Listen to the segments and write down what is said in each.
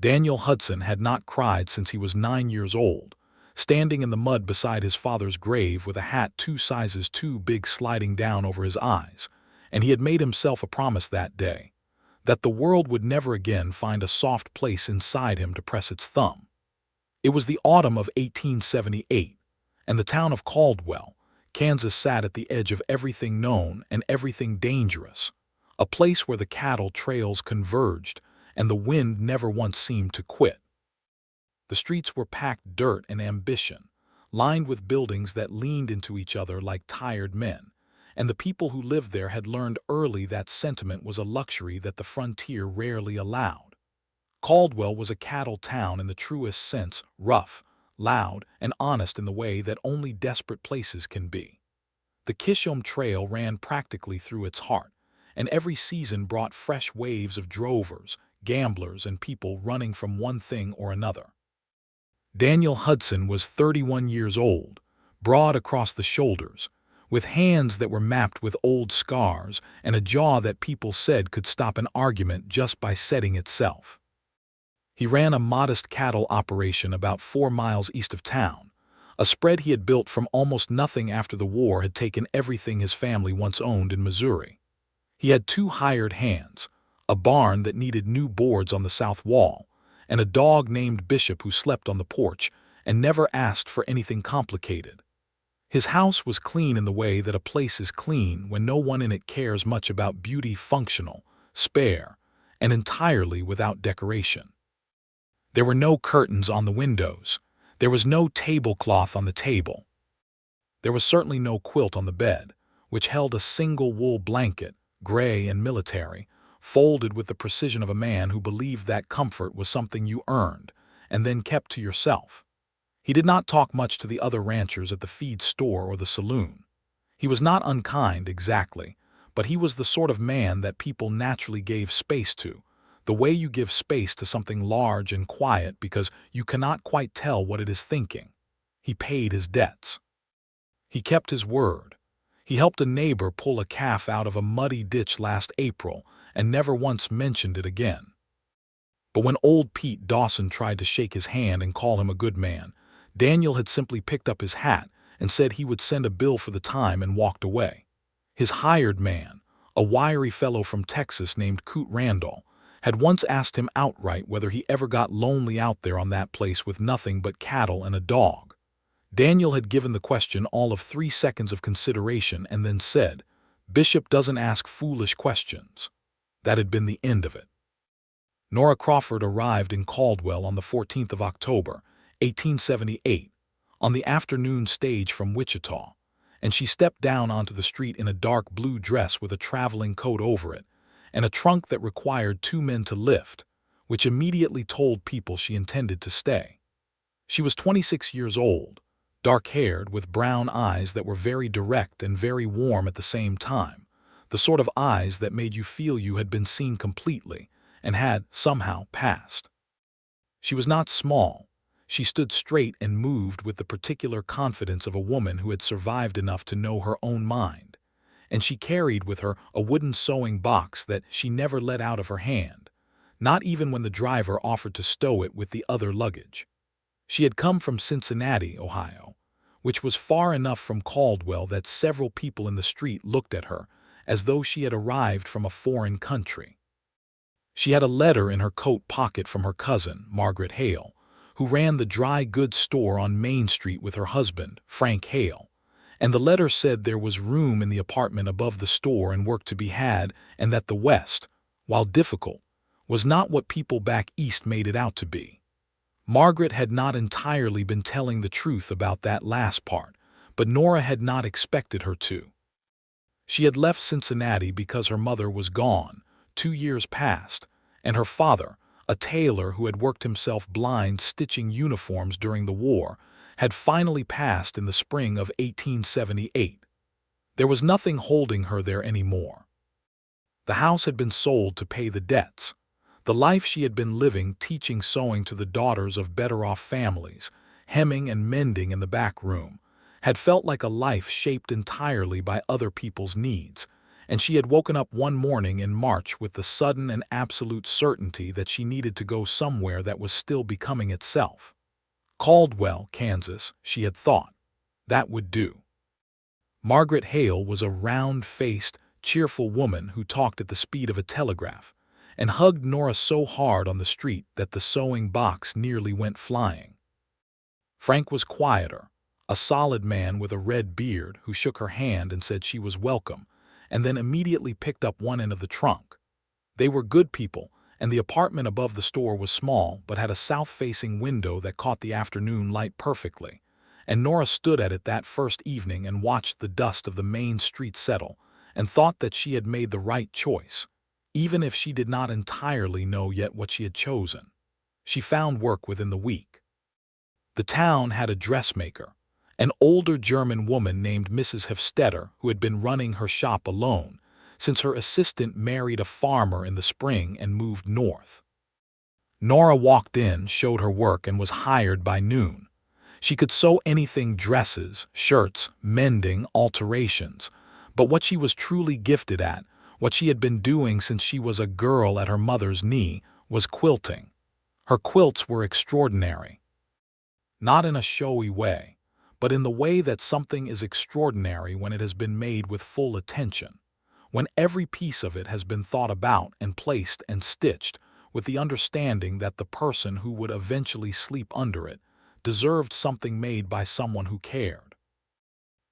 Daniel Hudson had not cried since he was 9 years old, standing in the mud beside his father's grave with a hat 2 sizes too big sliding down over his eyes, and he had made himself a promise that day, that the world would never again find a soft place inside him to press its thumb. It was the autumn of 1878, and the town of Caldwell, Kansas sat at the edge of everything known and everything dangerous, a place where the cattle trails converged and the wind never once seemed to quit. The streets were packed dirt and ambition, lined with buildings that leaned into each other like tired men, and the people who lived there had learned early that sentiment was a luxury that the frontier rarely allowed. Caldwell was a cattle town in the truest sense, rough, loud, and honest in the way that only desperate places can be. The Kishom Trail ran practically through its heart, and every season brought fresh waves of drovers, gamblers, and people running from one thing or another. Daniel Hudson was 31 years old, broad across the shoulders, with hands that were mapped with old scars and a jaw that people said could stop an argument just by setting itself. He ran a modest cattle operation about 4 miles east of town, a spread he had built from almost nothing after the war had taken everything his family once owned in Missouri. He had 2 hired hands, a barn that needed new boards on the south wall, and a dog named Bishop who slept on the porch and never asked for anything complicated. His house was clean in the way that a place is clean when no one in it cares much about beauty, functional, spare, and entirely without decoration. There were no curtains on the windows. There was no tablecloth on the table. There was certainly no quilt on the bed, which held a single wool blanket, gray and military, folded with the precision of a man who believed that comfort was something you earned and then kept to yourself. He did not talk much to the other ranchers at the feed store or the saloon. He was not unkind exactly, but he was the sort of man that people naturally gave space to, the way you give space to something large and quiet because you cannot quite tell what it is thinking. He paid his debts. He kept his word. He helped a neighbor pull a calf out of a muddy ditch last April and never once mentioned it again. But when old Pete Dawson tried to shake his hand and call him a good man, Daniel had simply picked up his hat and said he would send a bill for the time and walked away. His hired man, a wiry fellow from Texas named Coot Randall, had once asked him outright whether he ever got lonely out there on that place with nothing but cattle and a dog. Daniel had given the question all of 3 seconds of consideration and then said, "Bishop doesn't ask foolish questions." That had been the end of it. Nora Crawford arrived in Caldwell on the 14th of October, 1878, on the afternoon stage from Wichita, and she stepped down onto the street in a dark blue dress with a traveling coat over it, and a trunk that required 2 men to lift, which immediately told people she intended to stay. She was 26 years old, dark-haired with brown eyes that were very direct and very warm at the same time, the sort of eyes that made you feel you had been seen completely and had, somehow, passed. She was not small. She stood straight and moved with the particular confidence of a woman who had survived enough to know her own mind, and she carried with her a wooden sewing box that she never let out of her hand, not even when the driver offered to stow it with the other luggage. She had come from Cincinnati, Ohio, which was far enough from Caldwell that several people in the street looked at her as though she had arrived from a foreign country. She had a letter in her coat pocket from her cousin, Margaret Hale, who ran the dry goods store on Main Street with her husband, Frank Hale, and the letter said there was room in the apartment above the store and work to be had, and that the West, while difficult, was not what people back east made it out to be. Margaret had not entirely been telling the truth about that last part, but Nora had not expected her to. She had left Cincinnati because her mother was gone, 2 years past, and her father, a tailor who had worked himself blind stitching uniforms during the war, had finally passed in the spring of 1878. There was nothing holding her there anymore. The house had been sold to pay the debts. The life she had been living teaching sewing to the daughters of better-off families, hemming and mending in the back room, had felt like a life shaped entirely by other people's needs, and she had woken up one morning in March with the sudden and absolute certainty that she needed to go somewhere that was still becoming itself. Caldwell, Kansas, she had thought. That would do. Margaret Hale was a round-faced, cheerful woman who talked at the speed of a telegraph, and hugged Nora so hard on the street that the sewing box nearly went flying. Frank was quieter, a solid man with a red beard who shook her hand and said she was welcome, and then immediately picked up one end of the trunk. They were good people, and the apartment above the store was small but had a south-facing window that caught the afternoon light perfectly, and Nora stood at it that first evening and watched the dust of the main street settle, and thought that she had made the right choice, even if she did not entirely know yet what she had chosen. She found work within the week. The town had a dressmaker, an older German woman named Mrs. Hefstetter, who had been running her shop alone, since her assistant married a farmer in the spring and moved north. Nora walked in, showed her work, and was hired by noon. She could sew anything: dresses, shirts, mending, alterations. But what she was truly gifted at, what she had been doing since she was a girl at her mother's knee, was quilting. Her quilts were extraordinary. Not in a showy way, but in the way that something is extraordinary when it has been made with full attention, when every piece of it has been thought about and placed and stitched with the understanding that the person who would eventually sleep under it deserved something made by someone who cared.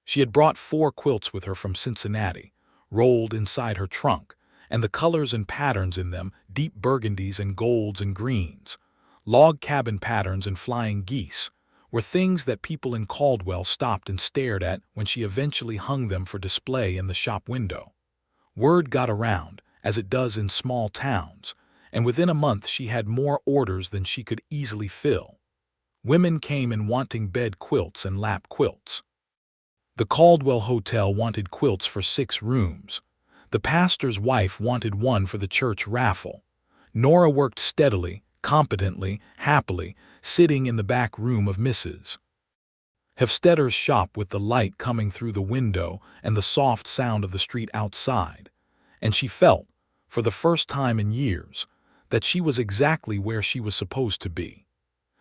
She had brought 4 quilts with her from Cincinnati, rolled inside her trunk, and the colors and patterns in them, deep burgundies and golds and greens, log cabin patterns and flying geese, were things that people in Caldwell stopped and stared at when she eventually hung them for display in the shop window. Word got around, as it does in small towns, and within a month she had more orders than she could easily fill. Women came in wanting bed quilts and lap quilts. The Caldwell Hotel wanted quilts for 6 rooms. The pastor's wife wanted one for the church raffle. Nora worked steadily, competently, happily, sitting in the back room of Mrs. Hefstetter's shop with the light coming through the window and the soft sound of the street outside, and she felt, for the first time in years, that she was exactly where she was supposed to be.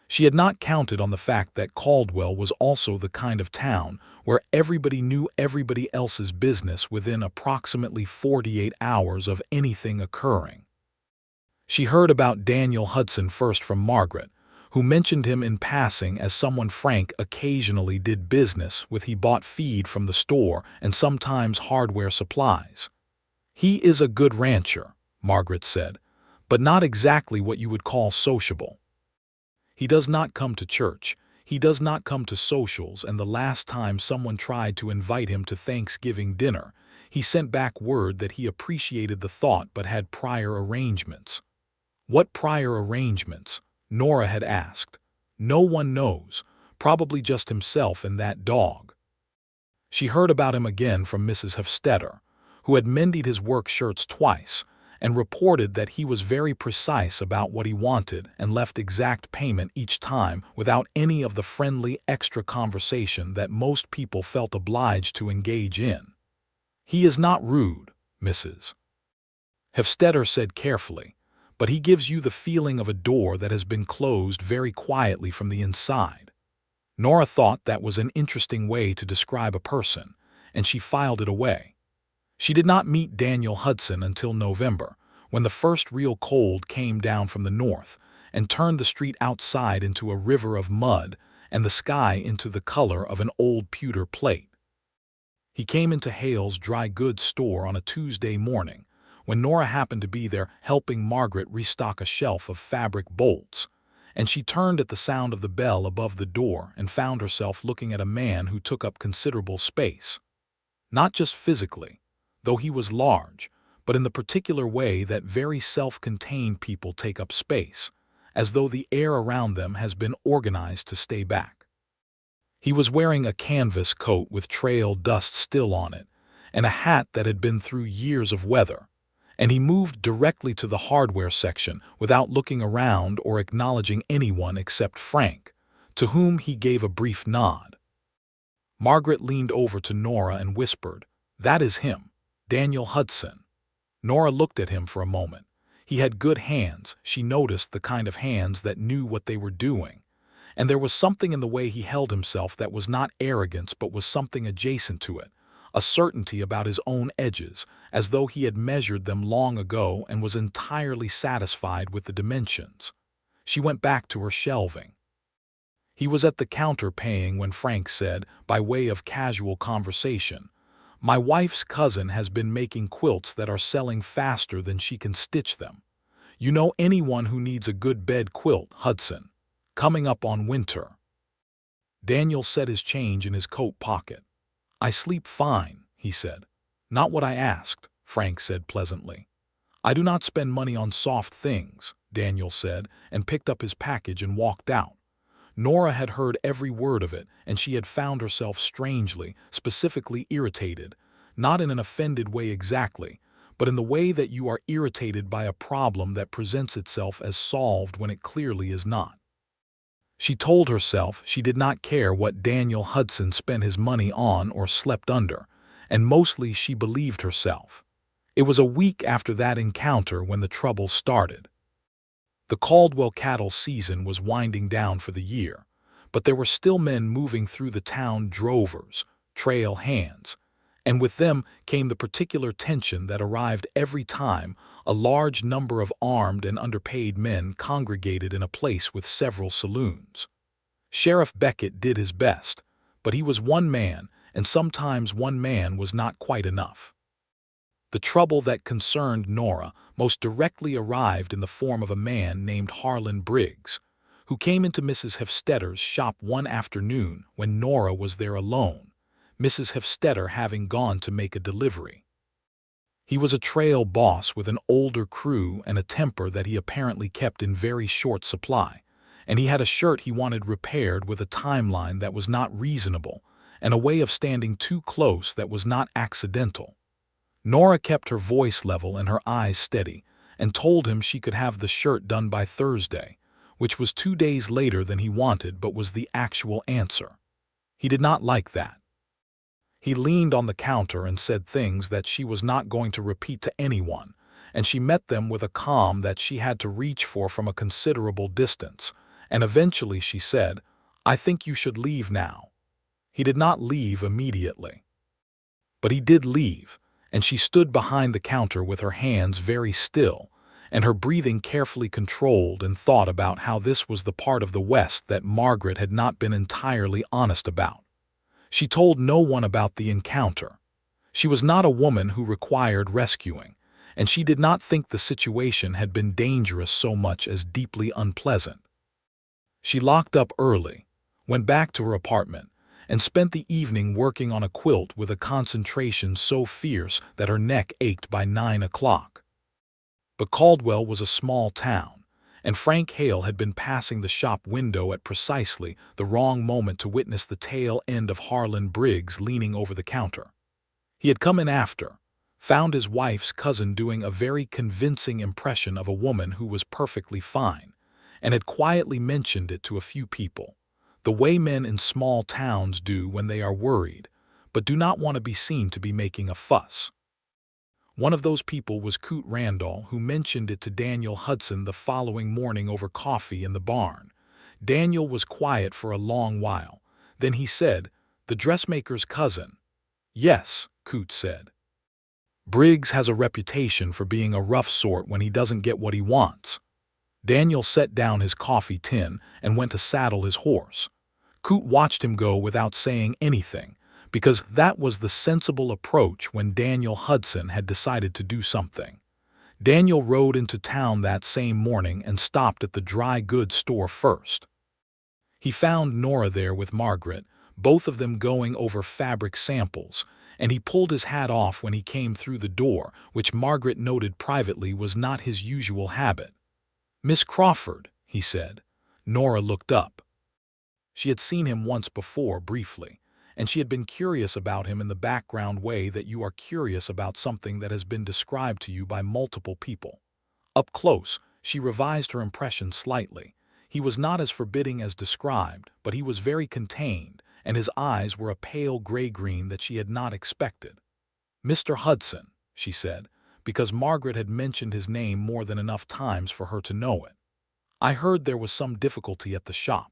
She had not counted on the fact that Caldwell was also the kind of town where everybody knew everybody else's business within approximately 48 hours of anything occurring. She heard about Daniel Hudson first from Margaret, who mentioned him in passing as someone Frank occasionally did business with. He bought feed from the store and sometimes hardware supplies. "He is a good rancher," Margaret said, "but not exactly what you would call sociable. He does not come to church, he does not come to socials, and the last time someone tried to invite him to Thanksgiving dinner, he sent back word that he appreciated the thought but had prior arrangements." What prior arrangements? Nora had asked. No one knows, probably just himself and that dog. She heard about him again from Mrs. Hefstetter, who had mended his work shirts twice, and reported that he was very precise about what he wanted and left exact payment each time without any of the friendly extra conversation that most people felt obliged to engage in. "He is not rude," Mrs. Hefstetter said carefully, "but he gives you the feeling of a door that has been closed very quietly from the inside." Nora thought that was an interesting way to describe a person, and she filed it away. She did not meet Daniel Hudson until November, when the first real cold came down from the north and turned the street outside into a river of mud and the sky into the color of an old pewter plate. He came into Hale's dry goods store on a Tuesday morning, when Nora happened to be there helping Margaret restock a shelf of fabric bolts, and she turned at the sound of the bell above the door and found herself looking at a man who took up considerable space. Not just physically, though he was large, but in the particular way that very self-contained people take up space, as though the air around them has been organized to stay back. He was wearing a canvas coat with trail dust still on it, and a hat that had been through years of weather, and he moved directly to the hardware section without looking around or acknowledging anyone except Frank, to whom he gave a brief nod. Margaret leaned over to Nora and whispered, "That is him." Daniel Hudson. Nora looked at him for a moment. He had good hands. She noticed the kind of hands that knew what they were doing. And there was something in the way he held himself that was not arrogance but was something adjacent to it, a certainty about his own edges, as though he had measured them long ago and was entirely satisfied with the dimensions. She went back to her shelving. He was at the counter paying when Frank said, by way of casual conversation, "My wife's cousin has been making quilts that are selling faster than she can stitch them. You know anyone who needs a good bed quilt, Hudson? Coming up on winter." Daniel set his change in his coat pocket. "I sleep fine," he said. "Not what I asked," Frank said pleasantly. "I do not spend money on soft things," Daniel said, and picked up his package and walked out. Nora had heard every word of it, and she had found herself strangely, specifically irritated, not in an offended way exactly, but in the way that you are irritated by a problem that presents itself as solved when it clearly is not. She told herself she did not care what Daniel Hudson spent his money on or slept under, and mostly she believed herself. It was a week after that encounter when the trouble started. The Caldwell cattle season was winding down for the year, but there were still men moving through the town, drovers, trail hands, and with them came the particular tension that arrived every time a large number of armed and underpaid men congregated in a place with several saloons. Sheriff Beckett did his best, but he was one man, and sometimes one man was not quite enough. The trouble that concerned Nora most directly arrived in the form of a man named Harlan Briggs, who came into Mrs. Hefstetter's shop one afternoon when Nora was there alone, Mrs. Hefstetter having gone to make a delivery. He was a trail boss with an older crew and a temper that he apparently kept in very short supply, and he had a shirt he wanted repaired with a timeline that was not reasonable and a way of standing too close that was not accidental. Nora kept her voice level and her eyes steady and told him she could have the shirt done by Thursday, which was 2 days later than he wanted but was the actual answer. He did not like that. He leaned on the counter and said things that she was not going to repeat to anyone, and she met them with a calm that she had to reach for from a considerable distance, and eventually she said, "I think you should leave now." He did not leave immediately. But he did leave, and she stood behind the counter with her hands very still, and her breathing carefully controlled, and thought about how this was the part of the West that Margaret had not been entirely honest about. She told no one about the encounter. She was not a woman who required rescuing, and she did not think the situation had been dangerous so much as deeply unpleasant. She locked up early, went back to her apartment, and spent the evening working on a quilt with a concentration so fierce that her neck ached by 9 o'clock. But Caldwell was a small town, and Frank Hale had been passing the shop window at precisely the wrong moment to witness the tail end of Harlan Briggs leaning over the counter. He had come in after, found his wife's cousin doing a very convincing impression of a woman who was perfectly fine, and had quietly mentioned it to a few people, the way men in small towns do when they are worried, but do not want to be seen to be making a fuss. One of those people was Coot Randall, who mentioned it to Daniel Hudson the following morning over coffee in the barn. Daniel was quiet for a long while. Then he said, "The dressmaker's cousin." "Yes," Coot said. "Briggs has a reputation for being a rough sort when he doesn't get what he wants." Daniel set down his coffee tin and went to saddle his horse. Coot watched him go without saying anything, because that was the sensible approach when Daniel Hudson had decided to do something. Daniel rode into town that same morning and stopped at the dry goods store first. He found Nora there with Margaret, both of them going over fabric samples, and he pulled his hat off when he came through the door, which Margaret noted privately was not his usual habit. "Miss Crawford," he said. Nora looked up. She had seen him once before, briefly, and she had been curious about him in the background way that you are curious about something that has been described to you by multiple people. Up close, she revised her impression slightly. He was not as forbidding as described, but he was very contained, and his eyes were a pale gray-green that she had not expected. "Mr. Hudson," she said, because Margaret had mentioned his name more than enough times for her to know it. "I heard there was some difficulty at the shop."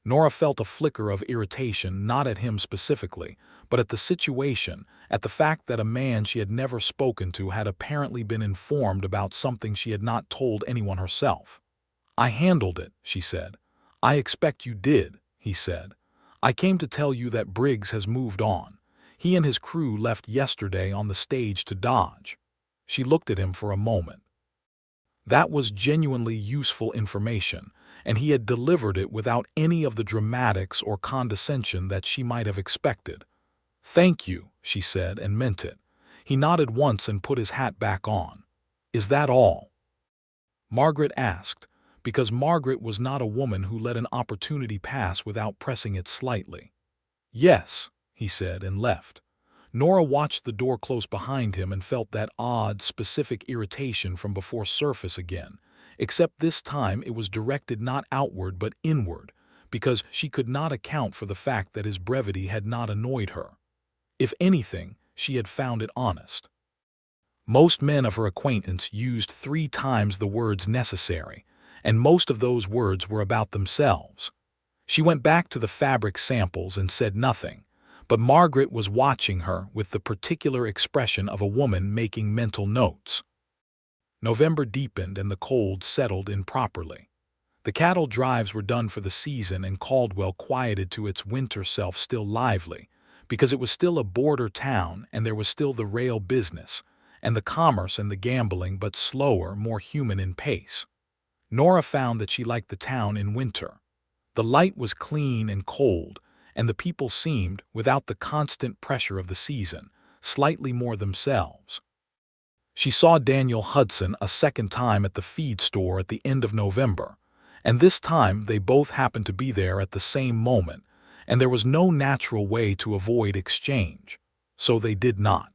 Nora felt a flicker of irritation, not at him specifically, but at the situation, at the fact that a man she had never spoken to had apparently been informed about something she had not told anyone herself. "I handled it," she said. "I expect you did," he said. "I came to tell you that Briggs has moved on. He and his crew left yesterday on the stage to Dodge." She looked at him for a moment. That was genuinely useful information, and he had delivered it without any of the dramatics or condescension that she might have expected. "Thank you," she said, and meant it. He nodded once and put his hat back on. "Is that all?" Margaret asked, because Margaret was not a woman who let an opportunity pass without pressing it slightly. "Yes," he said, and left. Nora watched the door close behind him and felt that odd, specific irritation from before surface again, except this time it was directed not outward but inward, because she could not account for the fact that his brevity had not annoyed her. If anything, she had found it honest. Most men of her acquaintance used 3 times the words necessary, and most of those words were about themselves. She went back to the fabric samples and said nothing, but Margaret was watching her with the particular expression of a woman making mental notes. November deepened and the cold settled in properly. The cattle drives were done for the season, and Caldwell quieted to its winter self still lively, because it was still a border town and there was still the rail business, and the commerce and the gambling, but slower, more human in pace. Nora found that she liked the town in winter. The light was clean and cold, and the people seemed, without the constant pressure of the season, slightly more themselves. She saw Daniel Hudson a second time at the feed store at the end of November, and this time they both happened to be there at the same moment, and there was no natural way to avoid exchange, so they did not.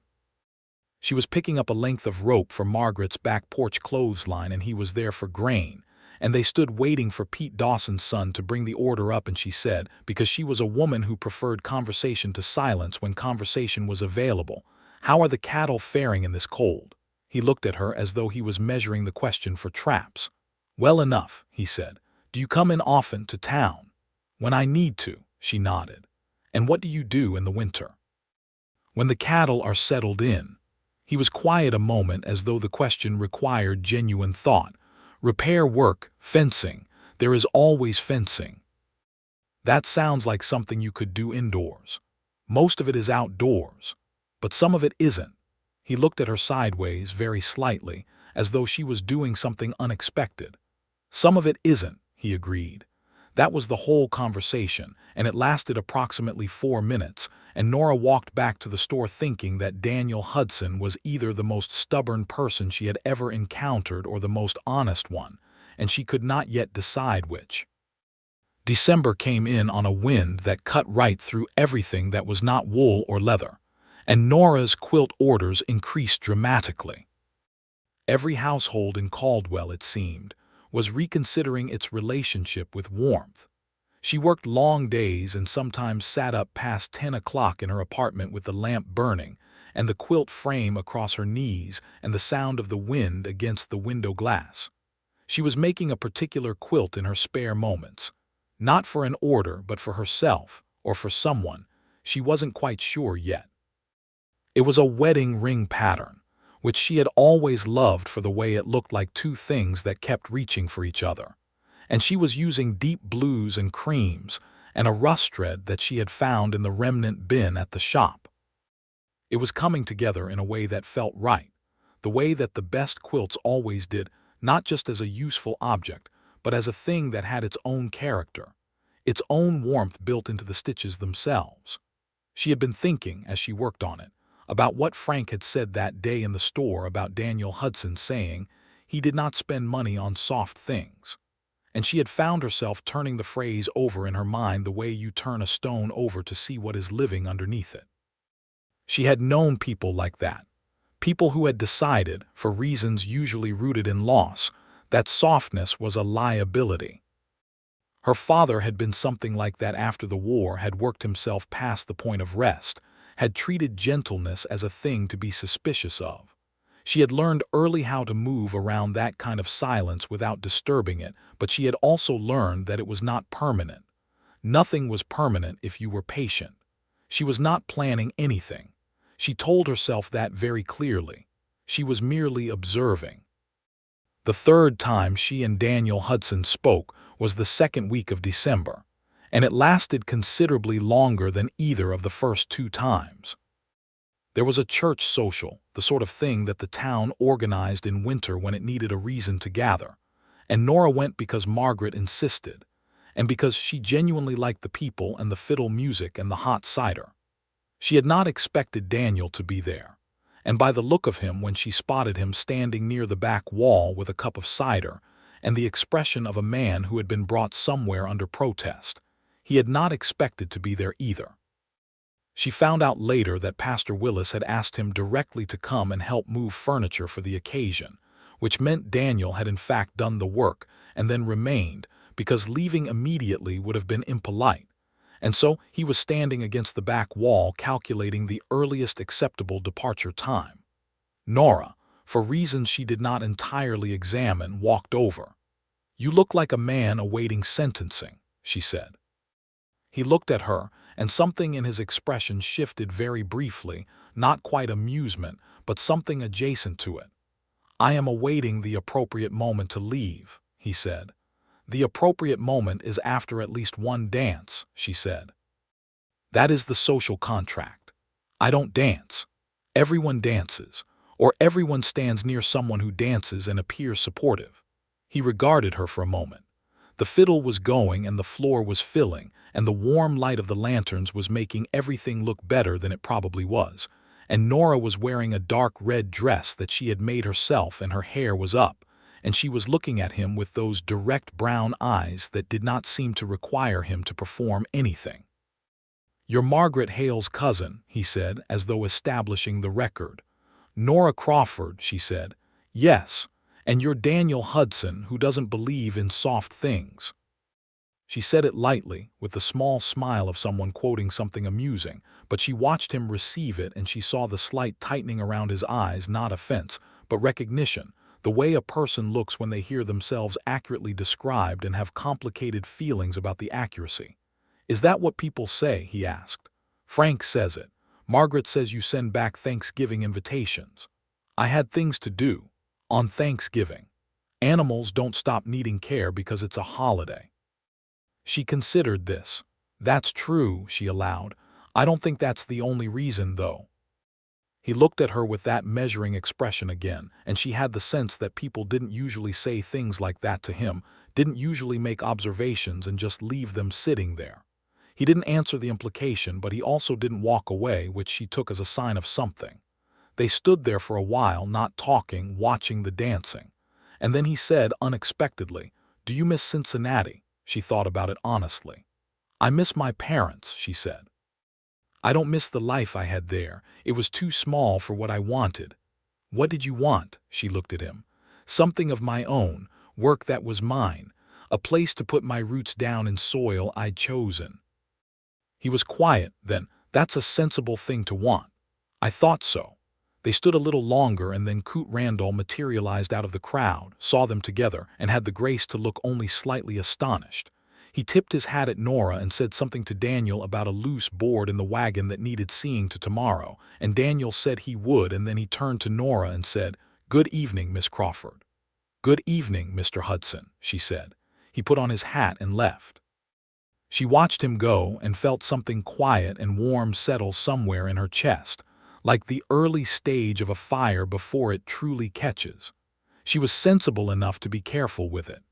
She was picking up a length of rope for Margaret's back porch clothesline, and he was there for grain, and they stood waiting for Pete Dawson's son to bring the order up, and she said, because she was a woman who preferred conversation to silence when conversation was available, "How are the cattle faring in this cold?" He looked at her as though he was measuring the question for traps. "Well enough," he said. "Do you come in often to town?" "When I need to," she nodded. "And what do you do in the winter?" "When the cattle are settled in." He was quiet a moment, as though the question required genuine thought. "Repair work, fencing. There is always fencing." "That sounds like something you could do indoors." "Most of it is outdoors. But some of it isn't." He looked at her sideways, very slightly, as though she was doing something unexpected. "Some of it isn't," he agreed. That was the whole conversation, and it lasted approximately 4 minutes, and Nora walked back to the store thinking that Daniel Hudson was either the most stubborn person she had ever encountered or the most honest one, and she could not yet decide which. December came in on a wind that cut right through everything that was not wool or leather, and Nora's quilt orders increased dramatically. Every household in Caldwell, it seemed, was reconsidering its relationship with warmth. She worked long days and sometimes sat up past 10 o'clock in her apartment with the lamp burning and the quilt frame across her knees and the sound of the wind against the window glass. She was making a particular quilt in her spare moments, not for an order but for herself or for someone. She wasn't quite sure yet. It was a wedding ring pattern, which she had always loved for the way it looked like 2 things that kept reaching for each other. And she was using deep blues and creams and a rust thread that she had found in the remnant bin at the shop. It was coming together in a way that felt right, the way that the best quilts always did, not just as a useful object, but as a thing that had its own character, its own warmth built into the stitches themselves. She had been thinking, as she worked on it, about what Frank had said that day in the store about Daniel Hudson saying he did not spend money on soft things. And she had found herself turning the phrase over in her mind the way you turn a stone over to see what is living underneath it. She had known people like that, people who had decided, for reasons usually rooted in loss, that softness was a liability. Her father had been something like that after the war, had worked himself past the point of rest, had treated gentleness as a thing to be suspicious of. She had learned early how to move around that kind of silence without disturbing it, but she had also learned that it was not permanent. Nothing was permanent if you were patient. She was not planning anything. She told herself that very clearly. She was merely observing. The third time she and Daniel Hudson spoke was the second week of December, and it lasted considerably longer than either of the first two times. There was a church social, the sort of thing that the town organized in winter when it needed a reason to gather, and Nora went because Margaret insisted, and because she genuinely liked the people and the fiddle music and the hot cider. She had not expected Daniel to be there, and by the look of him when she spotted him standing near the back wall with a cup of cider and the expression of a man who had been brought somewhere under protest, he had not expected to be there either. She found out later that Pastor Willis had asked him directly to come and help move furniture for the occasion, which meant Daniel had in fact done the work and then remained, because leaving immediately would have been impolite, and so he was standing against the back wall calculating the earliest acceptable departure time. Nora, for reasons she did not entirely examine, walked over. "You look like a man awaiting sentencing," she said. He looked at her, and something in his expression shifted very briefly, not quite amusement, but something adjacent to it. "I am awaiting the appropriate moment to leave," he said. "The appropriate moment is after at least one dance," she said. "That is the social contract. I don't dance. Everyone dances, or everyone stands near someone who dances and appears supportive." He regarded her for a moment. The fiddle was going and the floor was filling, and the warm light of the lanterns was making everything look better than it probably was, and Nora was wearing a dark red dress that she had made herself and her hair was up, and she was looking at him with those direct brown eyes that did not seem to require him to perform anything. "You're Margaret Hale's cousin," he said, as though establishing the record. "Nora Crawford," she said. "Yes, and you're Daniel Hudson, who doesn't believe in soft things." She said it lightly, with the small smile of someone quoting something amusing, but she watched him receive it and she saw the slight tightening around his eyes, not offense, but recognition, the way a person looks when they hear themselves accurately described and have complicated feelings about the accuracy. "Is that what people say?" he asked. "Frank says it. Margaret says you send back Thanksgiving invitations." "I had things to do. On Thanksgiving. Animals don't stop needing care because it's a holiday." She considered this. "That's true," she allowed. "I don't think that's the only reason, though." He looked at her with that measuring expression again, and she had the sense that people didn't usually say things like that to him, didn't usually make observations and just leave them sitting there. He didn't answer the implication, but he also didn't walk away, which she took as a sign of something. They stood there for a while, not talking, watching the dancing. And then he said unexpectedly, "Do you miss Cincinnati?" She thought about it honestly. "I miss my parents," she said. "I don't miss the life I had there. It was too small for what I wanted." "What did you want?" She looked at him. "Something of my own, work that was mine, a place to put my roots down in soil I'd chosen." He was quiet, then. "That's a sensible thing to want." "I thought so." They stood a little longer, and then Coot Randall materialized out of the crowd, saw them together, and had the grace to look only slightly astonished. He tipped his hat at Nora and said something to Daniel about a loose board in the wagon that needed seeing to tomorrow, and Daniel said he would, and then he turned to Nora and said, "Good evening, Miss Crawford." "Good evening, Mr. Hudson," she said. He put on his hat and left. She watched him go and felt something quiet and warm settle somewhere in her chest, like the early stage of a fire before it truly catches. She was sensible enough to be careful with it.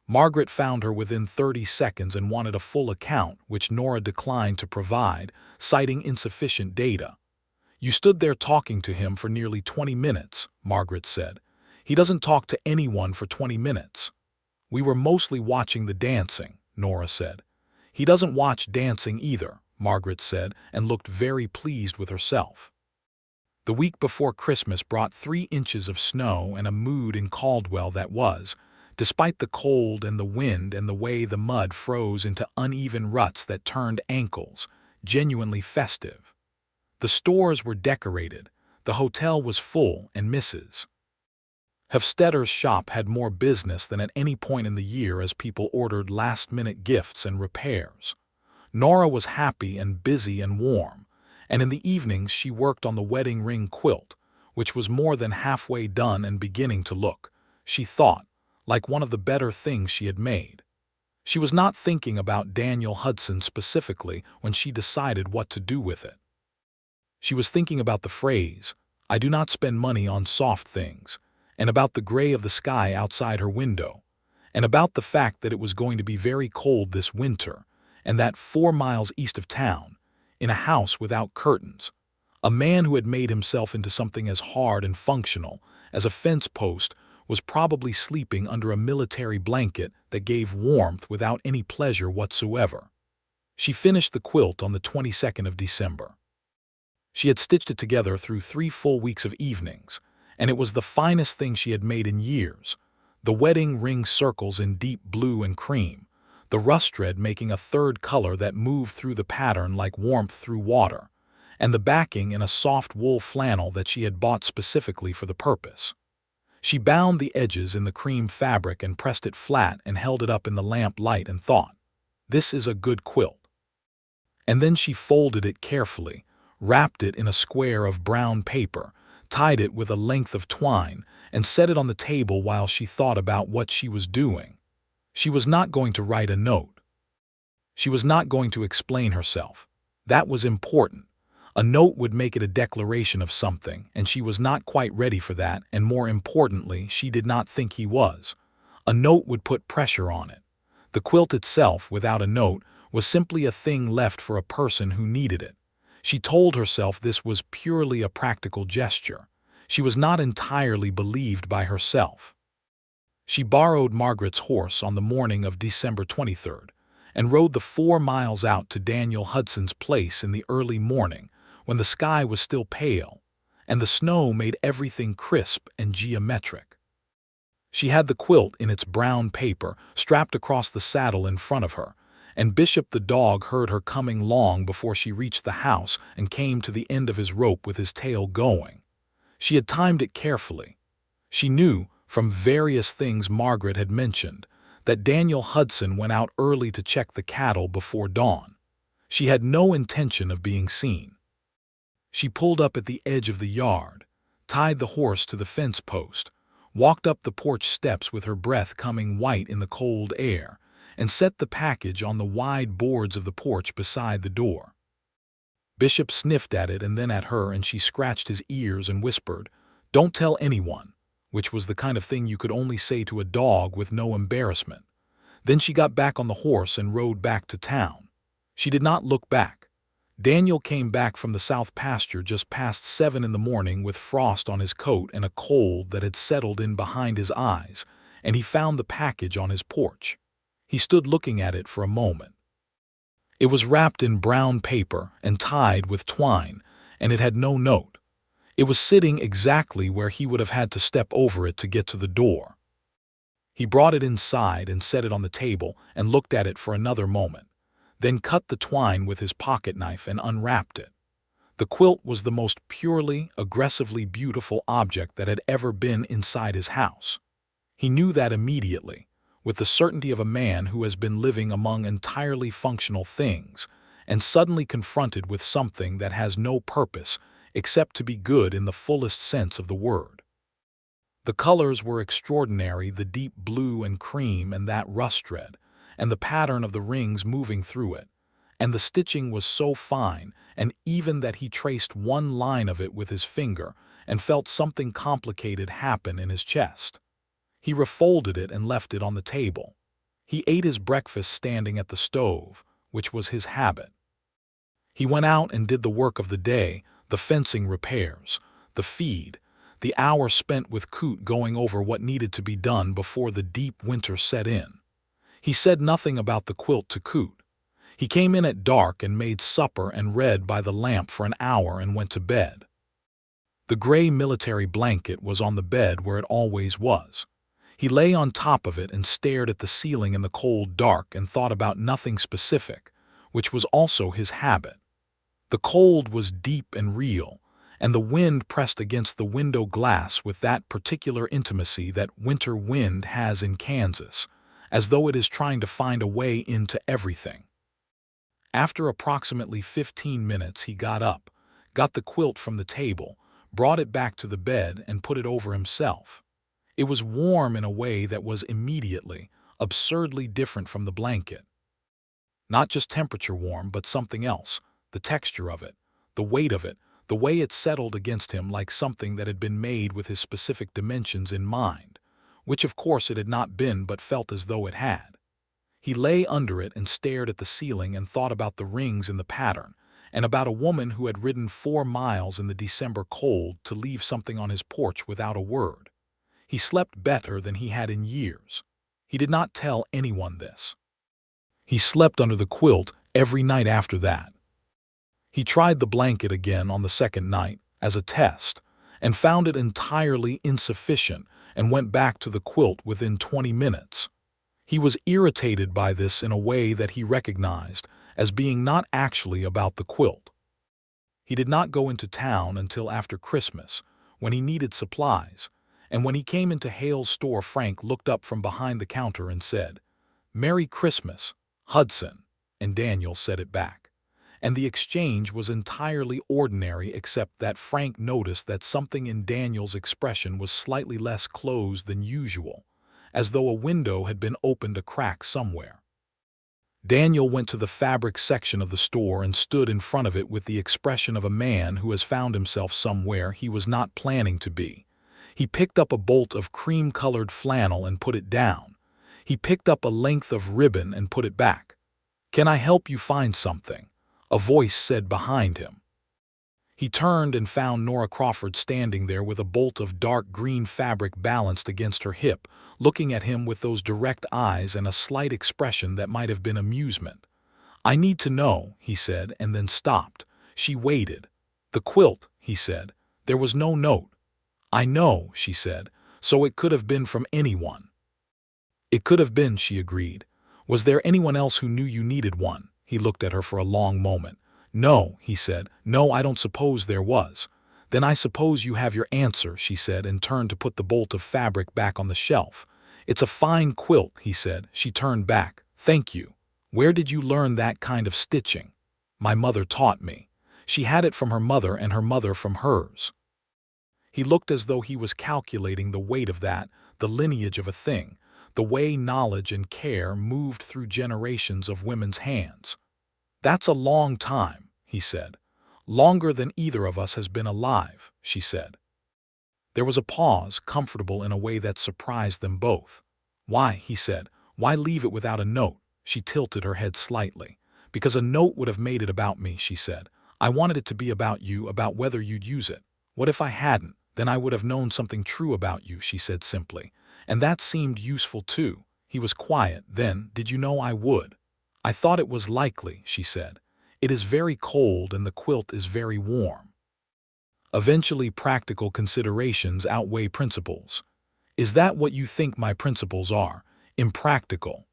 Margaret found her within 30 seconds and wanted a full account, which Nora declined to provide, citing insufficient data. "You stood there talking to him for nearly 20 minutes, Margaret said. "He doesn't talk to anyone for 20 minutes. "We were mostly watching the dancing," Nora said. "He doesn't watch dancing either," Margaret said, and looked very pleased with herself. The week before Christmas brought 3 inches of snow and a mood in Caldwell that was, despite the cold and the wind and the way the mud froze into uneven ruts that turned ankles, genuinely festive. The stores were decorated, the hotel was full, and Mrs. Hofstadter's shop had more business than at any point in the year as people ordered last-minute gifts and repairs. Nora was happy and busy and warm, and in the evenings she worked on the wedding ring quilt, which was more than halfway done and beginning to look, she thought, like one of the better things she had made. She was not thinking about Daniel Hudson specifically when she decided what to do with it. She was thinking about the phrase, "I do not spend money on soft things," and about the gray of the sky outside her window, and about the fact that it was going to be very cold this winter, and that 4 miles east of town, in a house without curtains, a man who had made himself into something as hard and functional as a fence post was probably sleeping under a military blanket that gave warmth without any pleasure whatsoever. She finished the quilt on the 22nd of December. She had stitched it together through 3 full weeks of evenings, and it was the finest thing she had made in years. The wedding ring circles in deep blue and cream, the rust red making a third color that moved through the pattern like warmth through water, and the backing in a soft wool flannel that she had bought specifically for the purpose. She bound the edges in the cream fabric and pressed it flat and held it up in the lamp light and thought, "This is a good quilt." And then she folded it carefully, wrapped it in a square of brown paper, tied it with a length of twine, and set it on the table while she thought about what she was doing. She was not going to write a note. She was not going to explain herself. That was important. A note would make it a declaration of something, and she was not quite ready for that, and more importantly, she did not think he was. A note would put pressure on it. The quilt itself, without a note, was simply a thing left for a person who needed it. She told herself this was purely a practical gesture. She was not entirely believed by herself. She borrowed Margaret's horse on the morning of December 23rd and rode the 4 miles out to Daniel Hudson's place in the early morning when the sky was still pale and the snow made everything crisp and geometric. She had the quilt in its brown paper strapped across the saddle in front of her, and Bishop the dog heard her coming long before she reached the house and came to the end of his rope with his tail going. She had timed it carefully. She knew, from various things Margaret had mentioned, that Daniel Hudson went out early to check the cattle before dawn. She had no intention of being seen. She pulled up at the edge of the yard, tied the horse to the fence post, walked up the porch steps with her breath coming white in the cold air, and set the package on the wide boards of the porch beside the door. Bishop sniffed at it and then at her, and she scratched his ears and whispered, "Don't tell anyone," which was the kind of thing you could only say to a dog with no embarrassment. Then she got back on the horse and rode back to town. She did not look back. Daniel came back from the south pasture just past 7 in the morning with frost on his coat and a cold that had settled in behind his eyes, and he found the package on his porch. He stood looking at it for a moment. It was wrapped in brown paper and tied with twine, and it had no note. It was sitting exactly where he would have had to step over it to get to the door. He brought it inside and set it on the table and looked at it for another moment, then cut the twine with his pocket knife and unwrapped it. The quilt was the most purely, aggressively beautiful object that had ever been inside his house. He knew that immediately, with the certainty of a man who has been living among entirely functional things and suddenly confronted with something that has no purpose except to be good in the fullest sense of the word. The colors were extraordinary, the deep blue and cream and that rust red, and the pattern of the rings moving through it, and the stitching was so fine and even that he traced one line of it with his finger and felt something complicated happen in his chest. He refolded it and left it on the table. He ate his breakfast standing at the stove, which was his habit. He went out and did the work of the day, the fencing repairs, the feed, the hour spent with Coot going over what needed to be done before the deep winter set in. He said nothing about the quilt to Coot. He came in at dark and made supper and read by the lamp for an hour and went to bed. The gray military blanket was on the bed where it always was. He lay on top of it and stared at the ceiling in the cold dark and thought about nothing specific, which was also his habit. The cold was deep and real, and the wind pressed against the window glass with that particular intimacy that winter wind has in Kansas, as though it is trying to find a way into everything. After approximately 15 minutes, he got up, got the quilt from the table, brought it back to the bed, and put it over himself. It was warm in a way that was immediately, absurdly different from the blanket. Not just temperature warm, but something else, the texture of it, the weight of it, the way it settled against him like something that had been made with his specific dimensions in mind, which of course it had not been but felt as though it had. He lay under it and stared at the ceiling and thought about the rings in the pattern, and about a woman who had ridden 4 miles in the December cold to leave something on his porch without a word. He slept better than he had in years. He did not tell anyone this. He slept under the quilt every night after that. He tried the blanket again on the second night, as a test, and found it entirely insufficient and went back to the quilt within 20 minutes. He was irritated by this in a way that he recognized as being not actually about the quilt. He did not go into town until after Christmas, when he needed supplies, and when he came into Hale's store, Frank looked up from behind the counter and said, "Merry Christmas, Hudson," and Daniel said it back. And the exchange was entirely ordinary, except that Frank noticed that something in Daniel's expression was slightly less closed than usual, as though a window had been opened a crack somewhere. Daniel went to the fabric section of the store and stood in front of it with the expression of a man who has found himself somewhere he was not planning to be. He picked up a bolt of cream-colored flannel and put it down. He picked up a length of ribbon and put it back. "Can I help you find something?" a voice said behind him. He turned and found Nora Crawford standing there with a bolt of dark green fabric balanced against her hip, looking at him with those direct eyes and a slight expression that might have been amusement. "I need to know," he said, and then stopped. She waited. "The quilt," he said. "There was no note." "I know," she said, "so it could have been from anyone." "It could have been," she agreed. "Was there anyone else who knew you needed one?" He looked at her for a long moment. "No," he said. "No, I don't suppose there was." "Then I suppose you have your answer," she said, and turned to put the bolt of fabric back on the shelf. "It's a fine quilt," he said. She turned back. "Thank you. Where did you learn that kind of stitching?" "My mother taught me." She had it from her mother and her mother from hers. He looked as though he was calculating the weight of that, the lineage of a thing, the way knowledge and care moved through generations of women's hands. "That's a long time," he said. "Longer than either of us has been alive," she said. There was a pause, comfortable in a way that surprised them both. "Why?" he said. "Why leave it without a note?" She tilted her head slightly. "Because a note would have made it about me," she said. "I wanted it to be about you, about whether you'd use it. What if I hadn't? Then I would have known something true about you," she said simply. "And that seemed useful too." He was quiet. "Then, did you know I would?" "I thought it was likely," she said. "It is very cold and the quilt is very warm." Eventually, practical considerations outweigh principles. "Is that what you think my principles are? Impractical?"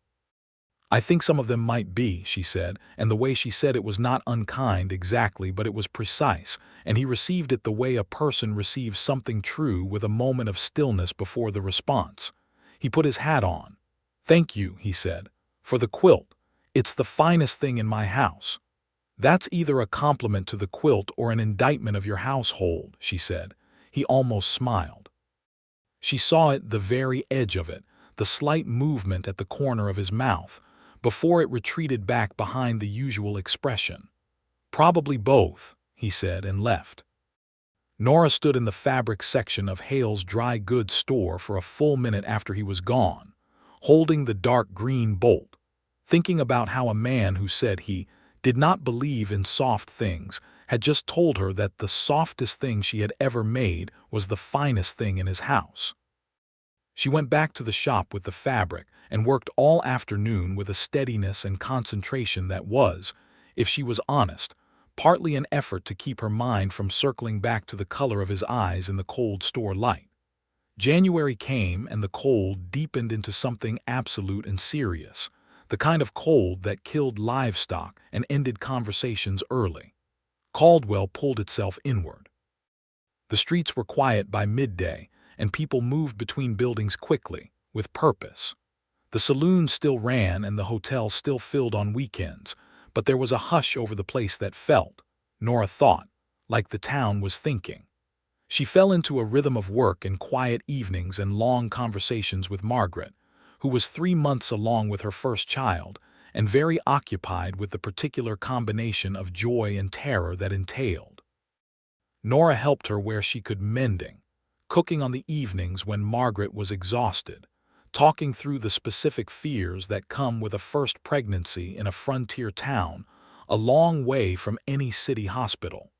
"I think some of them might be," she said, and the way she said it was not unkind exactly, but it was precise, and he received it the way a person receives something true, with a moment of stillness before the response. He put his hat on. "Thank you," he said, "for the quilt. It's the finest thing in my house." "That's either a compliment to the quilt or an indictment of your household," she said. He almost smiled. She saw it, the very edge of it, the slight movement at the corner of his mouth, before it retreated back behind the usual expression. "Probably both," he said, and left. Nora stood in the fabric section of Hale's dry goods store for a full minute after he was gone, holding the dark green bolt, thinking about how a man who said he did not believe in soft things had just told her that the softest thing she had ever made was the finest thing in his house. She went back to the shop with the fabric and worked all afternoon with a steadiness and concentration that was, if she was honest, partly an effort to keep her mind from circling back to the color of his eyes in the cold store light. January came and the cold deepened into something absolute and serious, the kind of cold that killed livestock and ended conversations early. Caldwell pulled itself inward. The streets were quiet by midday, and people moved between buildings quickly, with purpose. The saloon still ran and the hotel still filled on weekends, but there was a hush over the place that felt, Nora thought, like the town was thinking. She fell into a rhythm of work and quiet evenings and long conversations with Margaret, who was 3 months along with her first child, and very occupied with the particular combination of joy and terror that entailed. Nora helped her where she could, mending, cooking on the evenings when Margaret was exhausted, talking through the specific fears that come with a first pregnancy in a frontier town, a long way from any city hospital.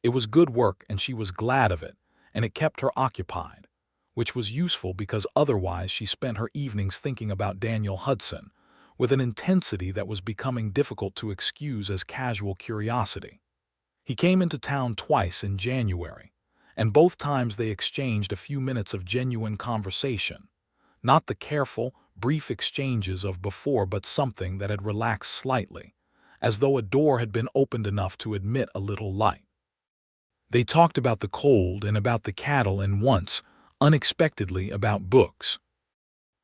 It was good work and she was glad of it, and it kept her occupied, which was useful because otherwise she spent her evenings thinking about Daniel Hudson, with an intensity that was becoming difficult to excuse as casual curiosity. He came into town twice in January, and both times they exchanged a few minutes of genuine conversation, not the careful, brief exchanges of before, but something that had relaxed slightly, as though a door had been opened enough to admit a little light. They talked about the cold and about the cattle and once, unexpectedly, about books.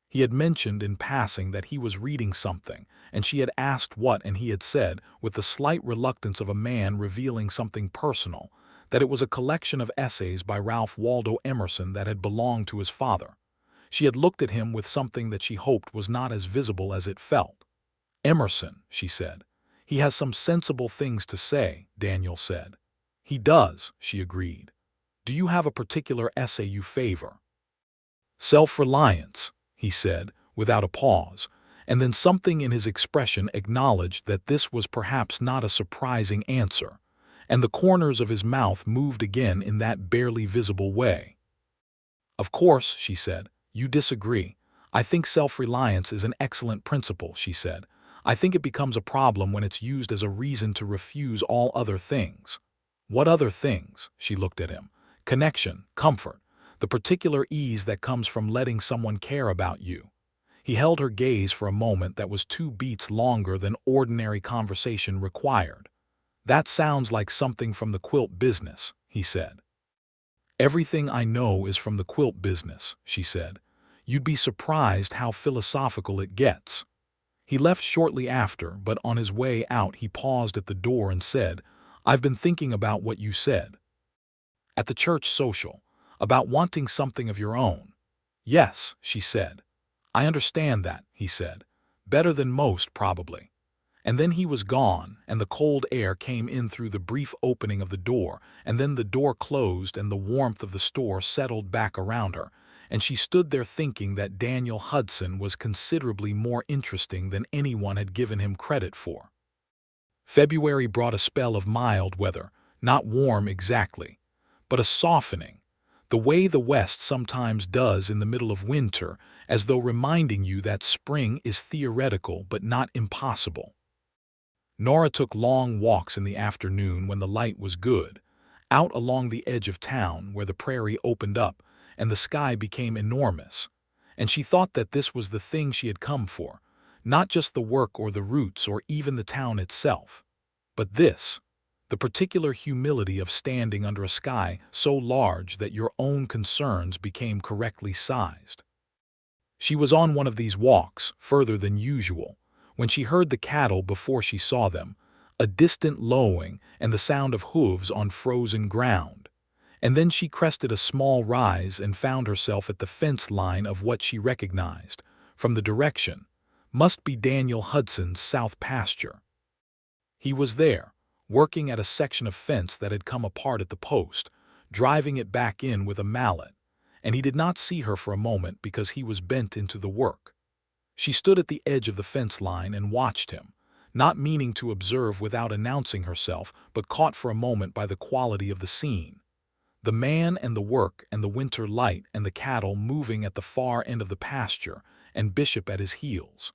He had mentioned in passing that he was reading something, and she had asked what, and he had said, with the slight reluctance of a man revealing something personal, that it was a collection of essays by Ralph Waldo Emerson that had belonged to his father. She had looked at him with something that she hoped was not as visible as it felt. "Emerson," she said. "He has some sensible things to say," Daniel said. "He does," she agreed. "Do you have a particular essay you favor?" "Self-reliance," he said, without a pause, and then something in his expression acknowledged that this was perhaps not a surprising answer, and the corners of his mouth moved again in that barely visible way. "Of course," she said, "you disagree. I think self-reliance is an excellent principle," she said. "I think it becomes a problem when it's used as a reason to refuse all other things." "What other things?" She looked at him. "Connection, comfort, the particular ease that comes from letting someone care about you." He held her gaze for a moment that was 2 beats longer than ordinary conversation required. "That sounds like something from the quilt business," he said. "Everything I know is from the quilt business," she said. "You'd be surprised how philosophical it gets." He left shortly after, but on his way out he paused at the door and said, "I've been thinking about what you said at the church social, about wanting something of your own." "Yes," she said. "I understand that," he said. "Better than most, probably." And then he was gone, and the cold air came in through the brief opening of the door, and then the door closed and the warmth of the store settled back around her, and she stood there thinking that Daniel Hudson was considerably more interesting than anyone had given him credit for. February brought a spell of mild weather, not warm exactly, but a softening, the way the West sometimes does in the middle of winter, as though reminding you that spring is theoretical but not impossible. Nora took long walks in the afternoon when the light was good, out along the edge of town where the prairie opened up and the sky became enormous, and she thought that this was the thing she had come for, not just the work or the roots or even the town itself, but this, the particular humility of standing under a sky so large that your own concerns became correctly sized. She was on one of these walks, further than usual, when she heard the cattle before she saw them, a distant lowing and the sound of hooves on frozen ground. And then she crested a small rise and found herself at the fence line of what she recognized, from the direction, must be Daniel Hudson's south pasture. He was there, working at a section of fence that had come apart at the post, driving it back in with a mallet, and he did not see her for a moment because he was bent into the work. She stood at the edge of the fence line and watched him, not meaning to observe without announcing herself, but caught for a moment by the quality of the scene. The man and the work and the winter light and the cattle moving at the far end of the pasture and Bishop at his heels.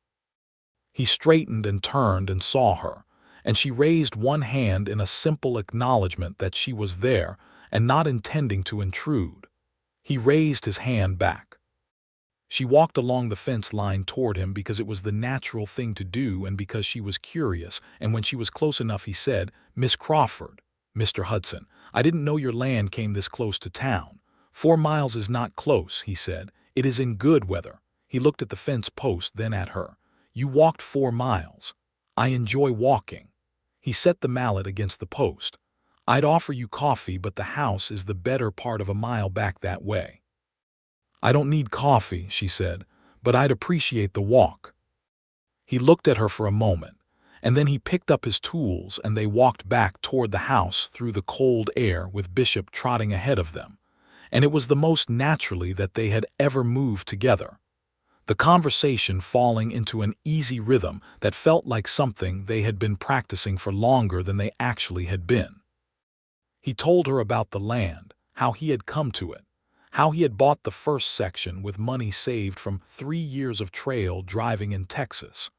He straightened and turned and saw her, and she raised one hand in a simple acknowledgement that she was there and not intending to intrude. He raised his hand back. She walked along the fence line toward him because it was the natural thing to do and because she was curious, and when she was close enough he said, "Miss Crawford." "Mr. Hudson, I didn't know your land came this close to town." "4 miles is not close," he said. "It is in good weather." He looked at the fence post, then at her. "You walked 4 miles. I enjoy walking." He set the mallet against the post. "I'd offer you coffee, but the house is the better part of a mile back that way." "I don't need coffee," she said, "but I'd appreciate the walk." He looked at her for a moment, and then he picked up his tools and they walked back toward the house through the cold air with Bishop trotting ahead of them. And it was the most naturally that they had ever moved together. The conversation falling into an easy rhythm that felt like something they had been practicing for longer than they actually had been. He told her about the land, how he had come to it, how he had bought the first section with money saved from 3 years of trail driving in Texas,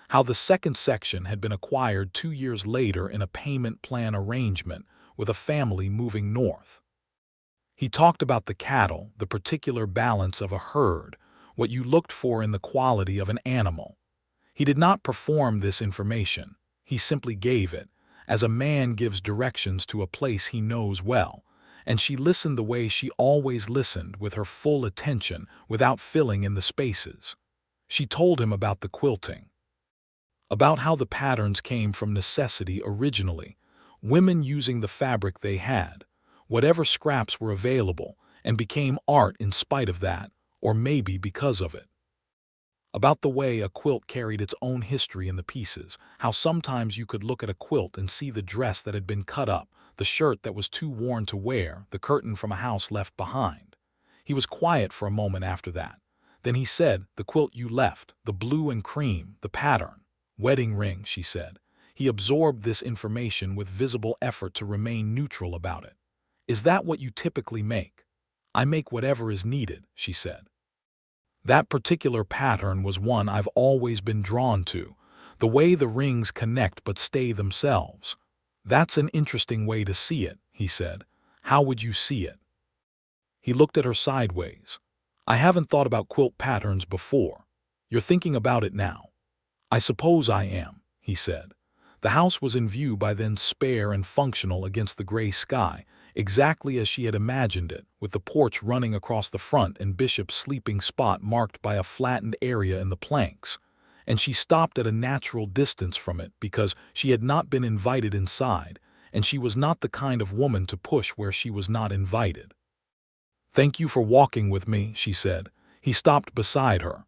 how the second section had been acquired 2 years later in a payment plan arrangement with a family moving north. He talked about the cattle, the particular balance of a herd, what you looked for in the quality of an animal. He did not perform this information, he simply gave it, as a man gives directions to a place he knows well, and she listened the way she always listened, with her full attention, without filling in the spaces. She told him about the quilting, about how the patterns came from necessity originally, women using the fabric they had, whatever scraps were available, and became art in spite of that, or maybe because of it. About the way a quilt carried its own history in the pieces, how sometimes you could look at a quilt and see the dress that had been cut up, the shirt that was too worn to wear, the curtain from a house left behind. He was quiet for a moment after that. Then he said, "The quilt you left, the blue and cream, the pattern." "Wedding ring," she said. He absorbed this information with visible effort to remain neutral about it. "Is that what you typically make?" "I make whatever is needed," she said. "That particular pattern was one I've always been drawn to, the way the rings connect but stay themselves." "That's an interesting way to see it," he said. "How would you see it?" He looked at her sideways. "I haven't thought about quilt patterns before. You're thinking about it now." "I suppose I am," he said. The house was in view by then, spare and functional against the gray sky, exactly as she had imagined it, with the porch running across the front and Bishop's sleeping spot marked by a flattened area in the planks. And she stopped at a natural distance from it because she had not been invited inside, and she was not the kind of woman to push where she was not invited. "Thank you for walking with me," she said. He stopped beside her.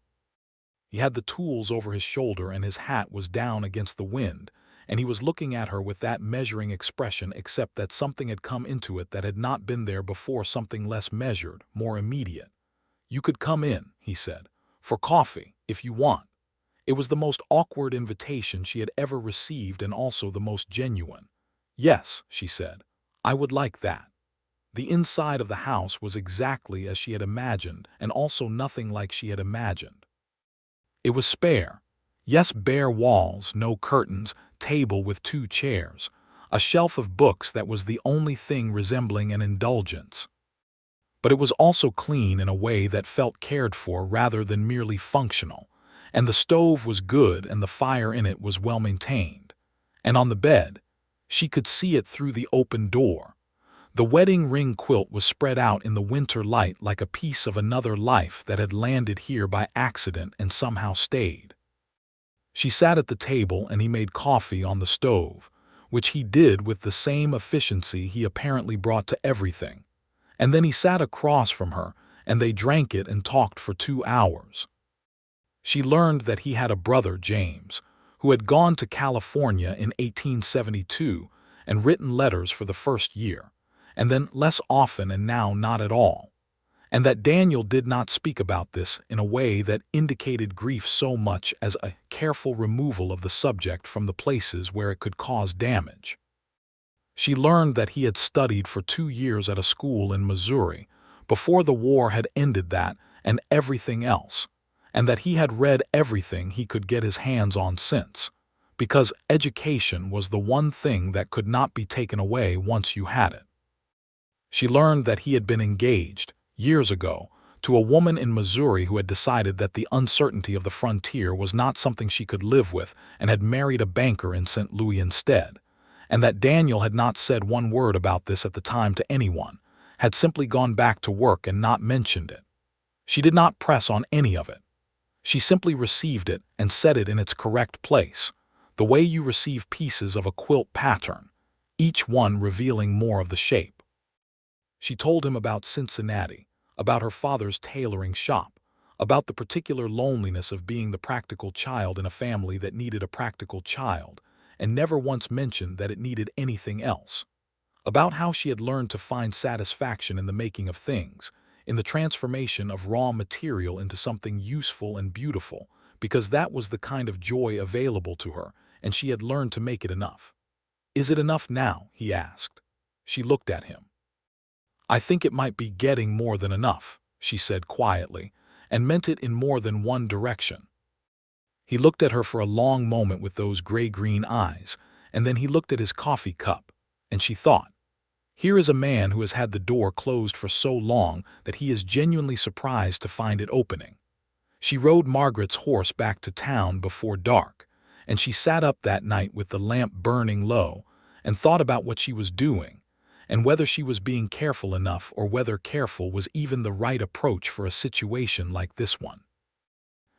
He had the tools over his shoulder and his hat was down against the wind, and he was looking at her with that measuring expression, except that something had come into it that had not been there before, something less measured, more immediate. "You could come in," he said, "for coffee, if you want." It was the most awkward invitation she had ever received and also the most genuine. "Yes," she said, "I would like that." The inside of the house was exactly as she had imagined, and also nothing like she had imagined. It was spare. Yes, bare walls, no curtains, table with 2 chairs, a shelf of books that was the only thing resembling an indulgence. But it was also clean in a way that felt cared for rather than merely functional, and the stove was good and the fire in it was well maintained. And on the bed, she could see it through the open door. The wedding ring quilt was spread out in the winter light like a piece of another life that had landed here by accident and somehow stayed. She sat at the table and he made coffee on the stove, which he did with the same efficiency he apparently brought to everything. And then he sat across from her and they drank it and talked for 2 hours. She learned that he had a brother, James, who had gone to California in 1872 and written letters for the first year, and then less often and now not at all, and that Daniel did not speak about this in a way that indicated grief so much as a careful removal of the subject from the places where it could cause damage. She learned that he had studied for 2 years at a school in Missouri before the war had ended, that and everything else, and that he had read everything he could get his hands on since, because education was the one thing that could not be taken away once you had it. She learned that he had been engaged, years ago, to a woman in Missouri who had decided that the uncertainty of the frontier was not something she could live with and had married a banker in St. Louis instead, and that Daniel had not said one word about this at the time to anyone, had simply gone back to work and not mentioned it. She did not press on any of it. She simply received it and set it in its correct place, the way you receive pieces of a quilt pattern, each one revealing more of the shape. She told him about Cincinnati, about her father's tailoring shop, about the particular loneliness of being the practical child in a family that needed a practical child, and never once mentioned that it needed anything else, about how she had learned to find satisfaction in the making of things, in the transformation of raw material into something useful and beautiful, because that was the kind of joy available to her, and she had learned to make it enough. "Is it enough now?" he asked. She looked at him. "I think it might be getting more than enough," she said quietly, and meant it in more than one direction. He looked at her for a long moment with those gray-green eyes, and then he looked at his coffee cup, and she thought, here is a man who has had the door closed for so long that he is genuinely surprised to find it opening. She rode Margaret's horse back to town before dark, and she sat up that night with the lamp burning low and thought about what she was doing, and whether she was being careful enough or whether careful was even the right approach for a situation like this one.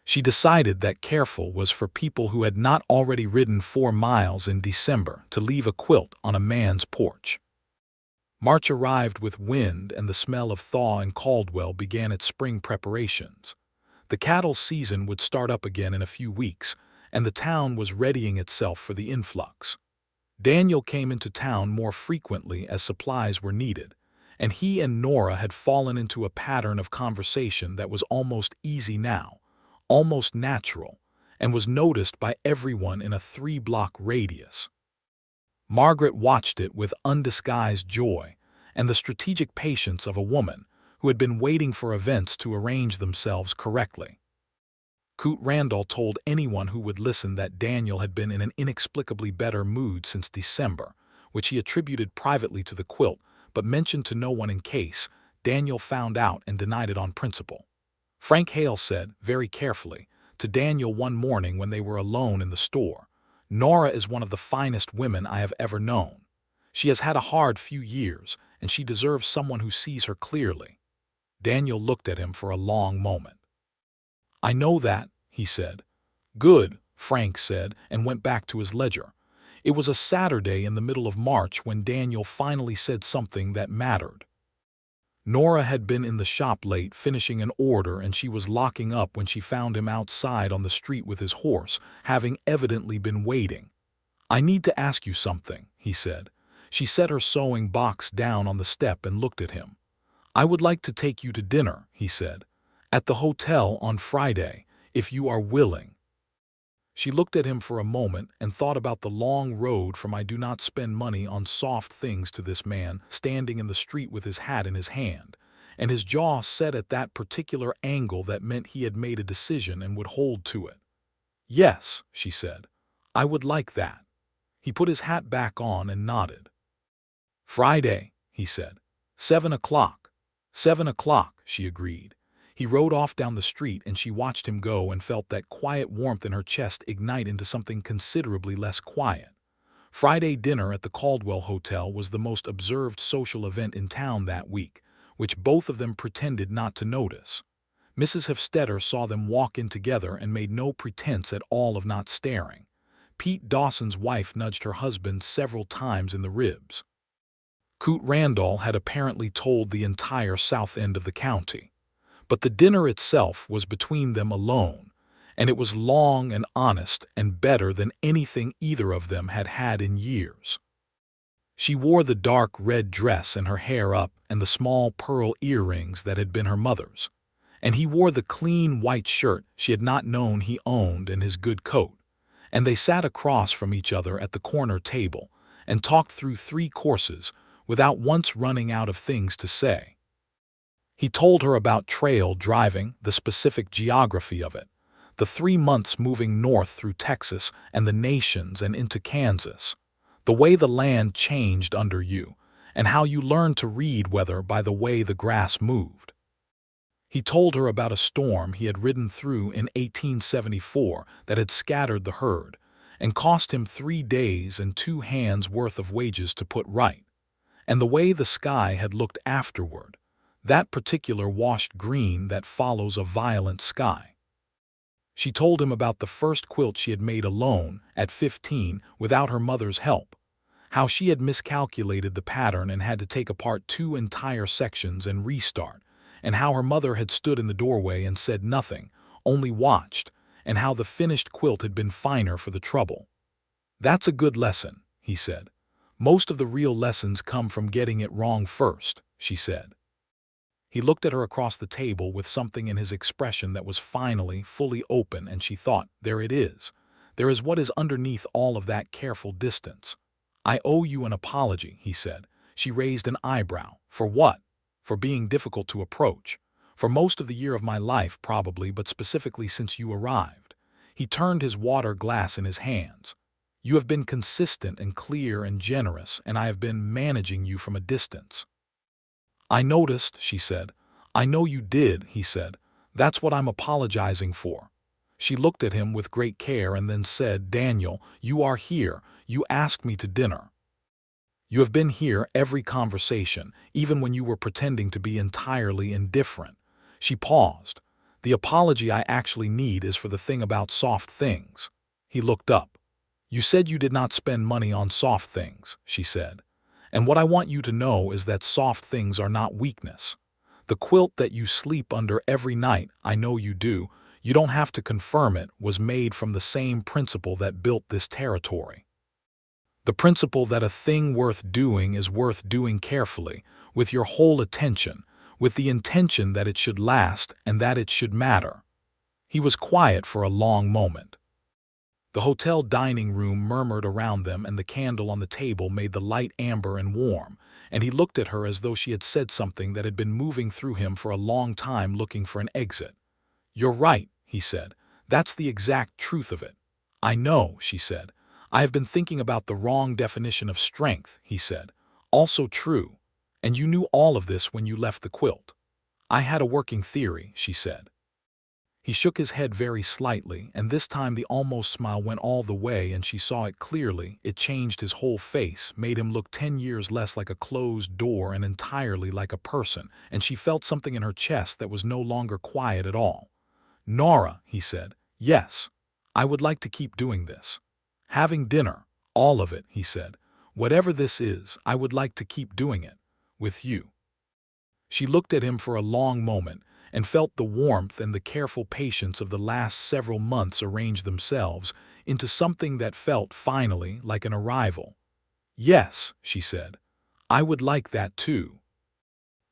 She decided that careful was for people who had not already ridden 4 miles in December to leave a quilt on a man's porch. March arrived with wind, and the smell of thaw in Caldwell began its spring preparations. The cattle season would start up again in a few weeks, and the town was readying itself for the influx. Daniel came into town more frequently as supplies were needed, and he and Nora had fallen into a pattern of conversation that was almost easy now, almost natural, and was noticed by everyone in a 3-block radius. Margaret watched it with undisguised joy and the strategic patience of a woman who had been waiting for events to arrange themselves correctly. Coot Randall told anyone who would listen that Daniel had been in an inexplicably better mood since December, which he attributed privately to the quilt, but mentioned to no one in case Daniel found out and denied it on principle. Frank Hale said, very carefully, to Daniel one morning when they were alone in the store, "Nora is one of the finest women I have ever known. She has had a hard few years, and she deserves someone who sees her clearly." Daniel looked at him for a long moment. "I know that," he said. "Good," Frank said, and went back to his ledger. It was a Saturday in the middle of March when Daniel finally said something that mattered. Nora had been in the shop late finishing an order, and she was locking up when she found him outside on the street with his horse, having evidently been waiting. "I need to ask you something," he said. She set her sewing box down on the step and looked at him. "I would like to take you to dinner," he said, "at the hotel on Friday, if you are willing." She looked at him for a moment and thought about the long road from "I do not spend money on soft things" to this man standing in the street with his hat in his hand, and his jaw set at that particular angle that meant he had made a decision and would hold to it. "Yes," she said, "I would like that." He put his hat back on and nodded. "Friday," he said. 7 o'clock. 7 o'clock, she agreed. He rode off down the street, and she watched him go and felt that quiet warmth in her chest ignite into something considerably less quiet. Friday dinner at the Caldwell Hotel was the most observed social event in town that week, which both of them pretended not to notice. Mrs. Hofstetter saw them walk in together and made no pretense at all of not staring. Pete Dawson's wife nudged her husband several times in the ribs. Coot Randall had apparently told the entire south end of the county. But the dinner itself was between them alone, and it was long and honest and better than anything either of them had had in years. She wore the dark red dress and her hair up and the small pearl earrings that had been her mother's, and he wore the clean white shirt she had not known he owned and his good coat, and they sat across from each other at the corner table and talked through 3 courses without once running out of things to say. He told her about trail driving, the specific geography of it, the 3 months moving north through Texas and the nations and into Kansas, the way the land changed under you, and how you learned to read weather by the way the grass moved. He told her about a storm he had ridden through in 1874 that had scattered the herd and cost him 3 days and 2 hands' worth of wages to put right, and the way the sky had looked afterward, that particular washed green that follows a violent sky. She told him about the first quilt she had made alone at 15 without her mother's help, how she had miscalculated the pattern and had to take apart 2 entire sections and restart, and how her mother had stood in the doorway and said nothing, only watched, and how the finished quilt had been finer for the trouble. "That's a good lesson," he said. "Most of the real lessons come from getting it wrong first," she said. He looked at her across the table with something in his expression that was finally fully open, and she thought, there it is. There is what is underneath all of that careful distance. "I owe you an apology," he said. She raised an eyebrow. "For what?" "For being difficult to approach. For most of the year of my life, probably, but specifically since you arrived." He turned his water glass in his hands. "You have been consistent and clear and generous, and I have been managing you from a distance." "I noticed," she said. "I know you did," he said. "That's what I'm apologizing for." She looked at him with great care and then said, "Daniel, you are here. You asked me to dinner. You have been here every conversation, even when you were pretending to be entirely indifferent." She paused. "The apology I actually need is for the thing about soft things." He looked up. "You said you did not spend money on soft things," she said. "And what I want you to know is that soft things are not weakness. The quilt that you sleep under every night, I know you do, you don't have to confirm it, was made from the same principle that built this territory. The principle that a thing worth doing is worth doing carefully, with your whole attention, with the intention that it should last and that it should matter." He was quiet for a long moment. The hotel dining room murmured around them, and the candle on the table made the light amber and warm, and he looked at her as though she had said something that had been moving through him for a long time, looking for an exit. "You're right," he said. "That's the exact truth of it." "I know," she said. "I have been thinking about the wrong definition of strength," he said. "Also true. And you knew all of this when you left the quilt." "I had a working theory," she said. He shook his head very slightly, and this time the almost smile went all the way, and she saw it clearly. It changed his whole face, made him look 10 years less like a closed door and entirely like a person, and she felt something in her chest that was no longer quiet at all. "Nora," he said. "Yes, I would like to keep doing this. Having dinner, all of it," he said. "Whatever this is, I would like to keep doing it. With you." She looked at him for a long moment, and felt the warmth and the careful patience of the last several months arrange themselves into something that felt, finally, like an arrival. "Yes," she said. "I would like that too."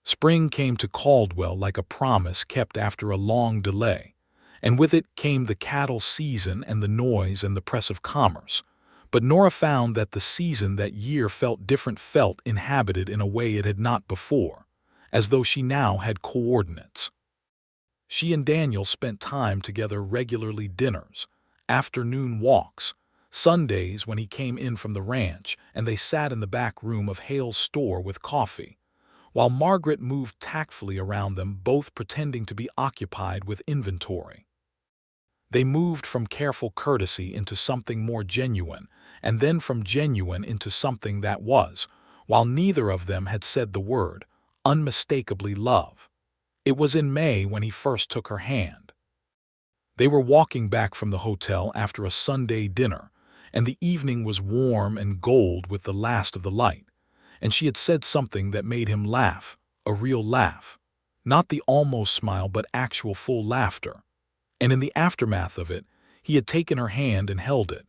Spring came to Caldwell like a promise kept after a long delay, and with it came the cattle season and the noise and the press of commerce. But Nora found that the season that year felt different, felt inhabited in a way it had not before, as though she now had coordinates. She and Daniel spent time together regularly: dinners, afternoon walks, Sundays when he came in from the ranch, and they sat in the back room of Hale's store with coffee, while Margaret moved tactfully around them, both pretending to be occupied with inventory. They moved from careful courtesy into something more genuine, and then from genuine into something that was, while neither of them had said the word, unmistakably love. It was in May when he first took her hand. They were walking back from the hotel after a Sunday dinner, and the evening was warm and gold with the last of the light, and she had said something that made him laugh, a real laugh. Not the almost smile, but actual full laughter. And in the aftermath of it, he had taken her hand and held it,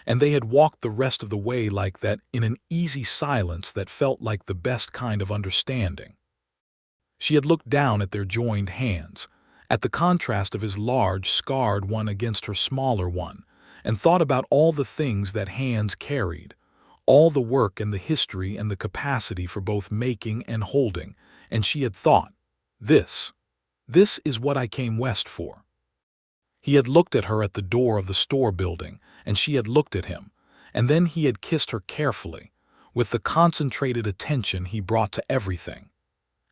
and they had walked the rest of the way like that, in an easy silence that felt like the best kind of understanding. She had looked down at their joined hands, at the contrast of his large, scarred one against her smaller one, and thought about all the things that hands carried, all the work and the history and the capacity for both making and holding, and she had thought, this is what I came west for. He had looked at her at the door of the store building, and she had looked at him, and then he had kissed her carefully, with the concentrated attention he brought to everything.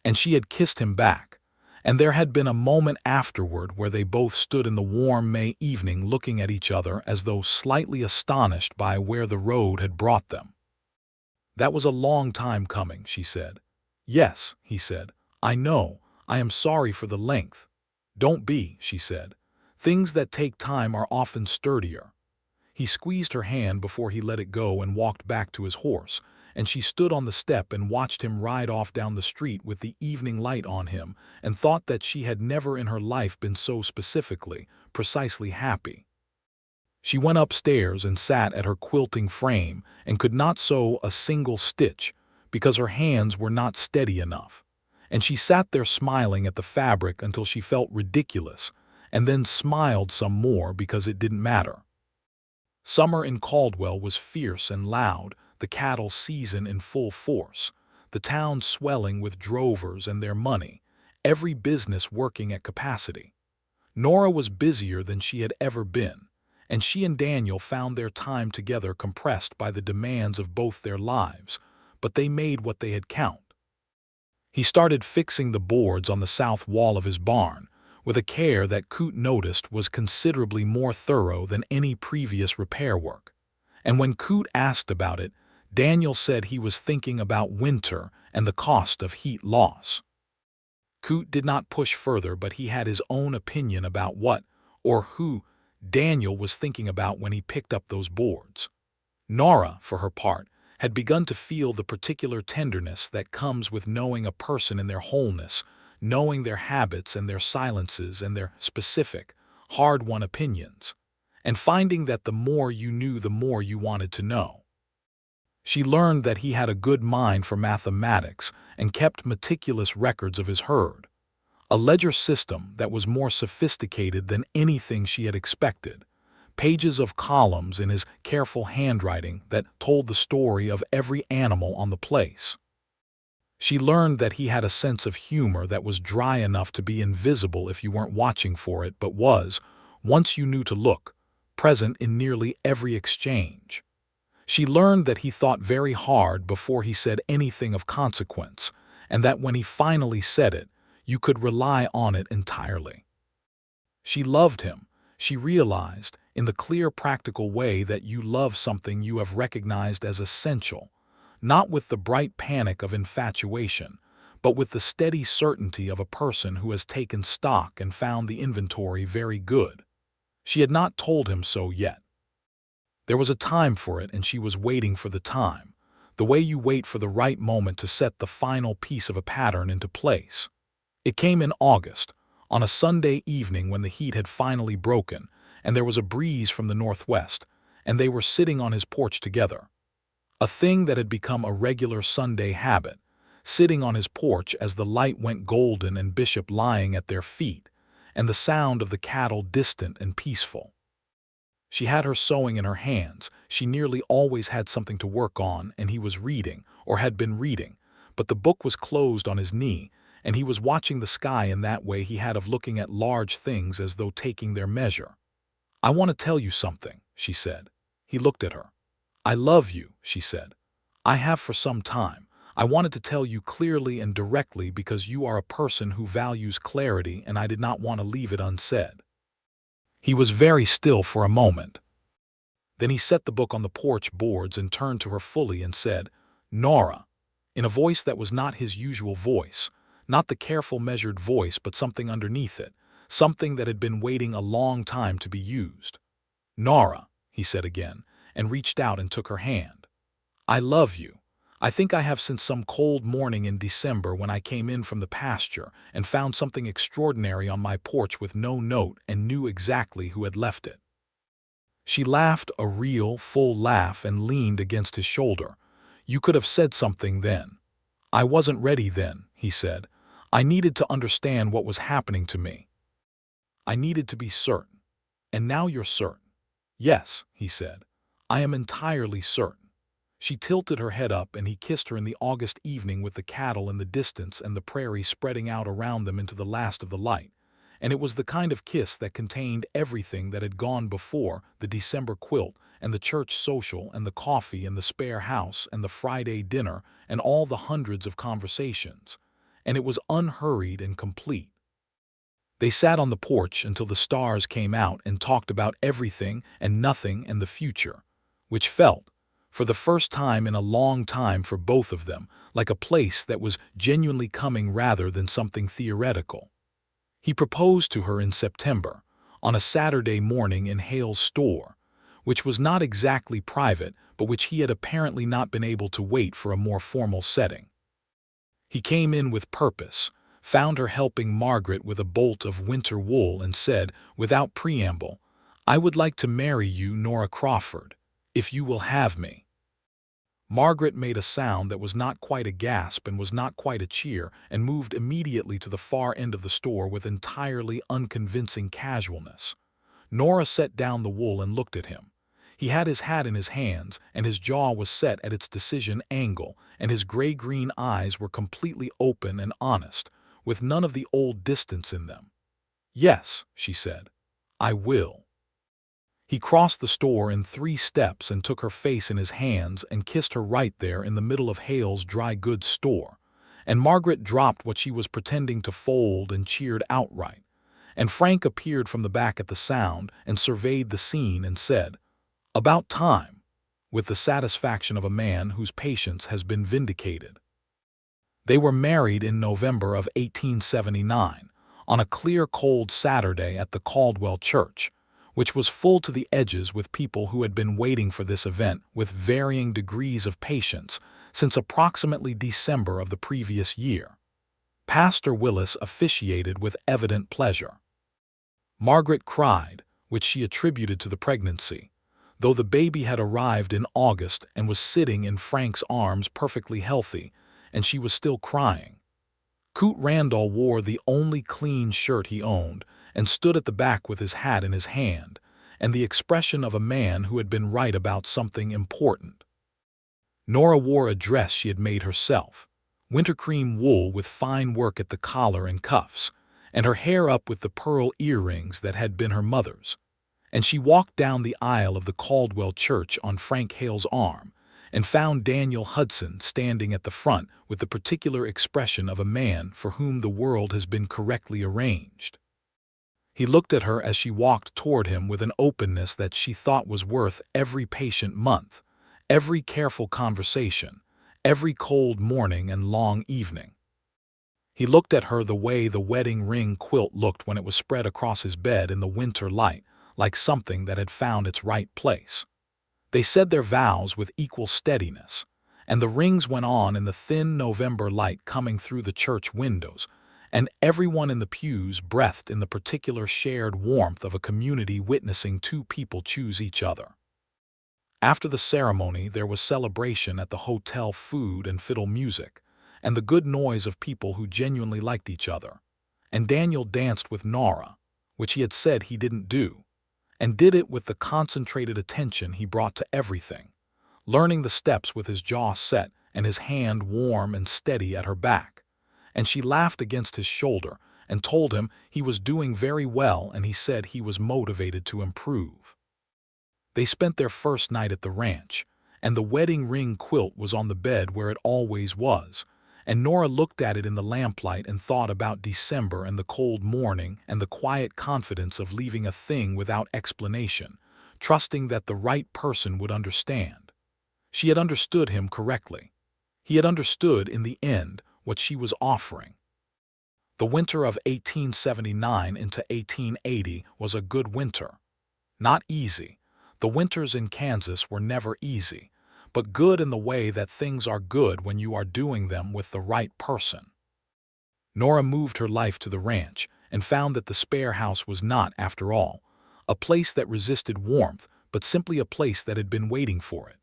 And she had kissed him back, And there had been a moment afterward where they both stood in the warm May evening looking at each other as though slightly astonished by where the road had brought them. "That was a long time coming," she said. "Yes," he said. "I know. I am sorry for the length." "Don't be," she said. "Things that take time are often sturdier." He squeezed her hand before he let it go and walked back to his horse, and she stood on the step and watched him ride off down the street with the evening light on him, and thought that she had never in her life been so precisely happy. She went upstairs and sat at her quilting frame and could not sew a single stitch because her hands were not steady enough. And she sat there smiling at the fabric until she felt ridiculous, and then smiled some more because it didn't matter. Summer in Caldwell was fierce and loud, the cattle season in full force, the town swelling with drovers and their money, every business working at capacity. Nora was busier than she had ever been, and she and Daniel found their time together compressed by the demands of both their lives, but they made what they had count. He started fixing the boards on the south wall of his barn, with a care that Coot noticed was considerably more thorough than any previous repair work. And when Coot asked about it, Daniel said he was thinking about winter and the cost of heat loss. Coot did not push further, but he had his own opinion about what, or who, Daniel was thinking about when he picked up those boards. Nora, for her part, had begun to feel the particular tenderness that comes with knowing a person in their wholeness, knowing their habits and their silences and their specific, hard-won opinions, and finding that the more you knew, the more you wanted to know. She learned that he had a good mind for mathematics and kept meticulous records of his herd, a ledger system that was more sophisticated than anything she had expected, pages of columns in his careful handwriting that told the story of every animal on the place. She learned that he had a sense of humor that was dry enough to be invisible if you weren't watching for it, but was, once you knew to look, present in nearly every exchange. She learned that he thought very hard before he said anything of consequence, and that when he finally said it, you could rely on it entirely. She loved him. She realized, in the clear, practical way that you love something you have recognized as essential, not with the bright panic of infatuation, but with the steady certainty of a person who has taken stock and found the inventory very good. She had not told him so yet. There was a time for it, and she was waiting for the time, the way you wait for the right moment to set the final piece of a pattern into place. It came in August, on a Sunday evening when the heat had finally broken, and there was a breeze from the northwest, and they were sitting on his porch together. A thing that had become a regular Sunday habit, sitting on his porch as the light went golden and Bishop lying at their feet, and the sound of the cattle distant and peaceful. She had her sewing in her hands. She nearly always had something to work on, and he was reading, or had been reading, but the book was closed on his knee, and he was watching the sky in that way he had of looking at large things as though taking their measure. "I want to tell you something," she said. He looked at her. "I love you," she said. "I have for some time. I wanted to tell you clearly and directly because you are a person who values clarity, and I did not want to leave it unsaid." He was very still for a moment. Then he set the book on the porch boards and turned to her fully and said, "Nora," in a voice that was not his usual voice, not the careful, measured voice, but something underneath it, something that had been waiting a long time to be used. "Nora," he said again, and reached out and took her hand. "I love you. I think I have since some cold morning in December when I came in from the pasture and found something extraordinary on my porch with no note and knew exactly who had left it." She laughed a real, full laugh and leaned against his shoulder. "You could have said something then." "I wasn't ready then," he said. "I needed to understand what was happening to me. I needed to be certain. And now you're certain." "Yes," he said. "I am entirely certain." She tilted her head up, and he kissed her in the August evening with the cattle in the distance and the prairie spreading out around them into the last of the light. And it was the kind of kiss that contained everything that had gone before: the December quilt, and the church social, and the coffee, and the spare house, and the Friday dinner, and all the hundreds of conversations. And it was unhurried and complete. They sat on the porch until the stars came out and talked about everything and nothing and the future, which felt, for the first time in a long time for both of them, like a place that was genuinely coming rather than something theoretical. He proposed to her in September, on a Saturday morning in Hale's store, which was not exactly private, but which he had apparently not been able to wait for a more formal setting. He came in with purpose, found her helping Margaret with a bolt of winter wool, and said, without preamble, "I would like to marry you, Nora Crawford, if you will have me." Margaret made a sound that was not quite a gasp and was not quite a cheer, and moved immediately to the far end of the store with entirely unconvincing casualness. Nora set down the wool and looked at him. He had his hat in his hands, and his jaw was set at its decision angle, and his gray-green eyes were completely open and honest, with none of the old distance in them. "Yes," she said, "I will." He crossed the store in 3 steps and took her face in his hands and kissed her right there in the middle of Hale's dry goods store, and Margaret dropped what she was pretending to fold and cheered outright, and Frank appeared from the back at the sound and surveyed the scene and said, "About time," with the satisfaction of a man whose patience has been vindicated. They were married in November of 1879, on a clear cold Saturday at the Caldwell church, which was full to the edges with people who had been waiting for this event with varying degrees of patience since approximately December of the previous year. Pastor Willis officiated with evident pleasure. Margaret cried, which she attributed to the pregnancy, though the baby had arrived in August and was sitting in Frank's arms perfectly healthy, and she was still crying. Coot Randall wore the only clean shirt he owned and stood at the back with his hat in his hand, and the expression of a man who had been right about something important. Nora wore a dress she had made herself, wintercream wool with fine work at the collar and cuffs, and her hair up with the pearl earrings that had been her mother's, and she walked down the aisle of the Caldwell church on Frank Hale's arm, and found Daniel Hudson standing at the front with the particular expression of a man for whom the world has been correctly arranged. He looked at her as she walked toward him with an openness that she thought was worth every patient month, every careful conversation, every cold morning and long evening. He looked at her the way the wedding ring quilt looked when it was spread across his bed in the winter light, like something that had found its right place. They said their vows with equal steadiness, and the rings went on in the thin November light coming through the church windows, and everyone in the pews breathed in the particular shared warmth of a community witnessing 2 people choose each other. After the ceremony, there was celebration at the hotel, food and fiddle music, and the good noise of people who genuinely liked each other. And Daniel danced with Nora, which he had said he didn't do, and did it with the concentrated attention he brought to everything, learning the steps with his jaw set and his hand warm and steady at her back. And she laughed against his shoulder and told him he was doing very well, and he said he was motivated to improve. They spent their first night at the ranch, and the wedding ring quilt was on the bed where it always was, and Nora looked at it in the lamplight and thought about December and the cold morning and the quiet confidence of leaving a thing without explanation, trusting that the right person would understand. She had understood him correctly. He had understood in the end what she was offering. The winter of 1879 into 1880 was a good winter. Not easy. The winters in Kansas were never easy, but good in the way that things are good when you are doing them with the right person. Nora moved her life to the ranch and found that the spare house was not, after all, a place that resisted warmth, but simply a place that had been waiting for it.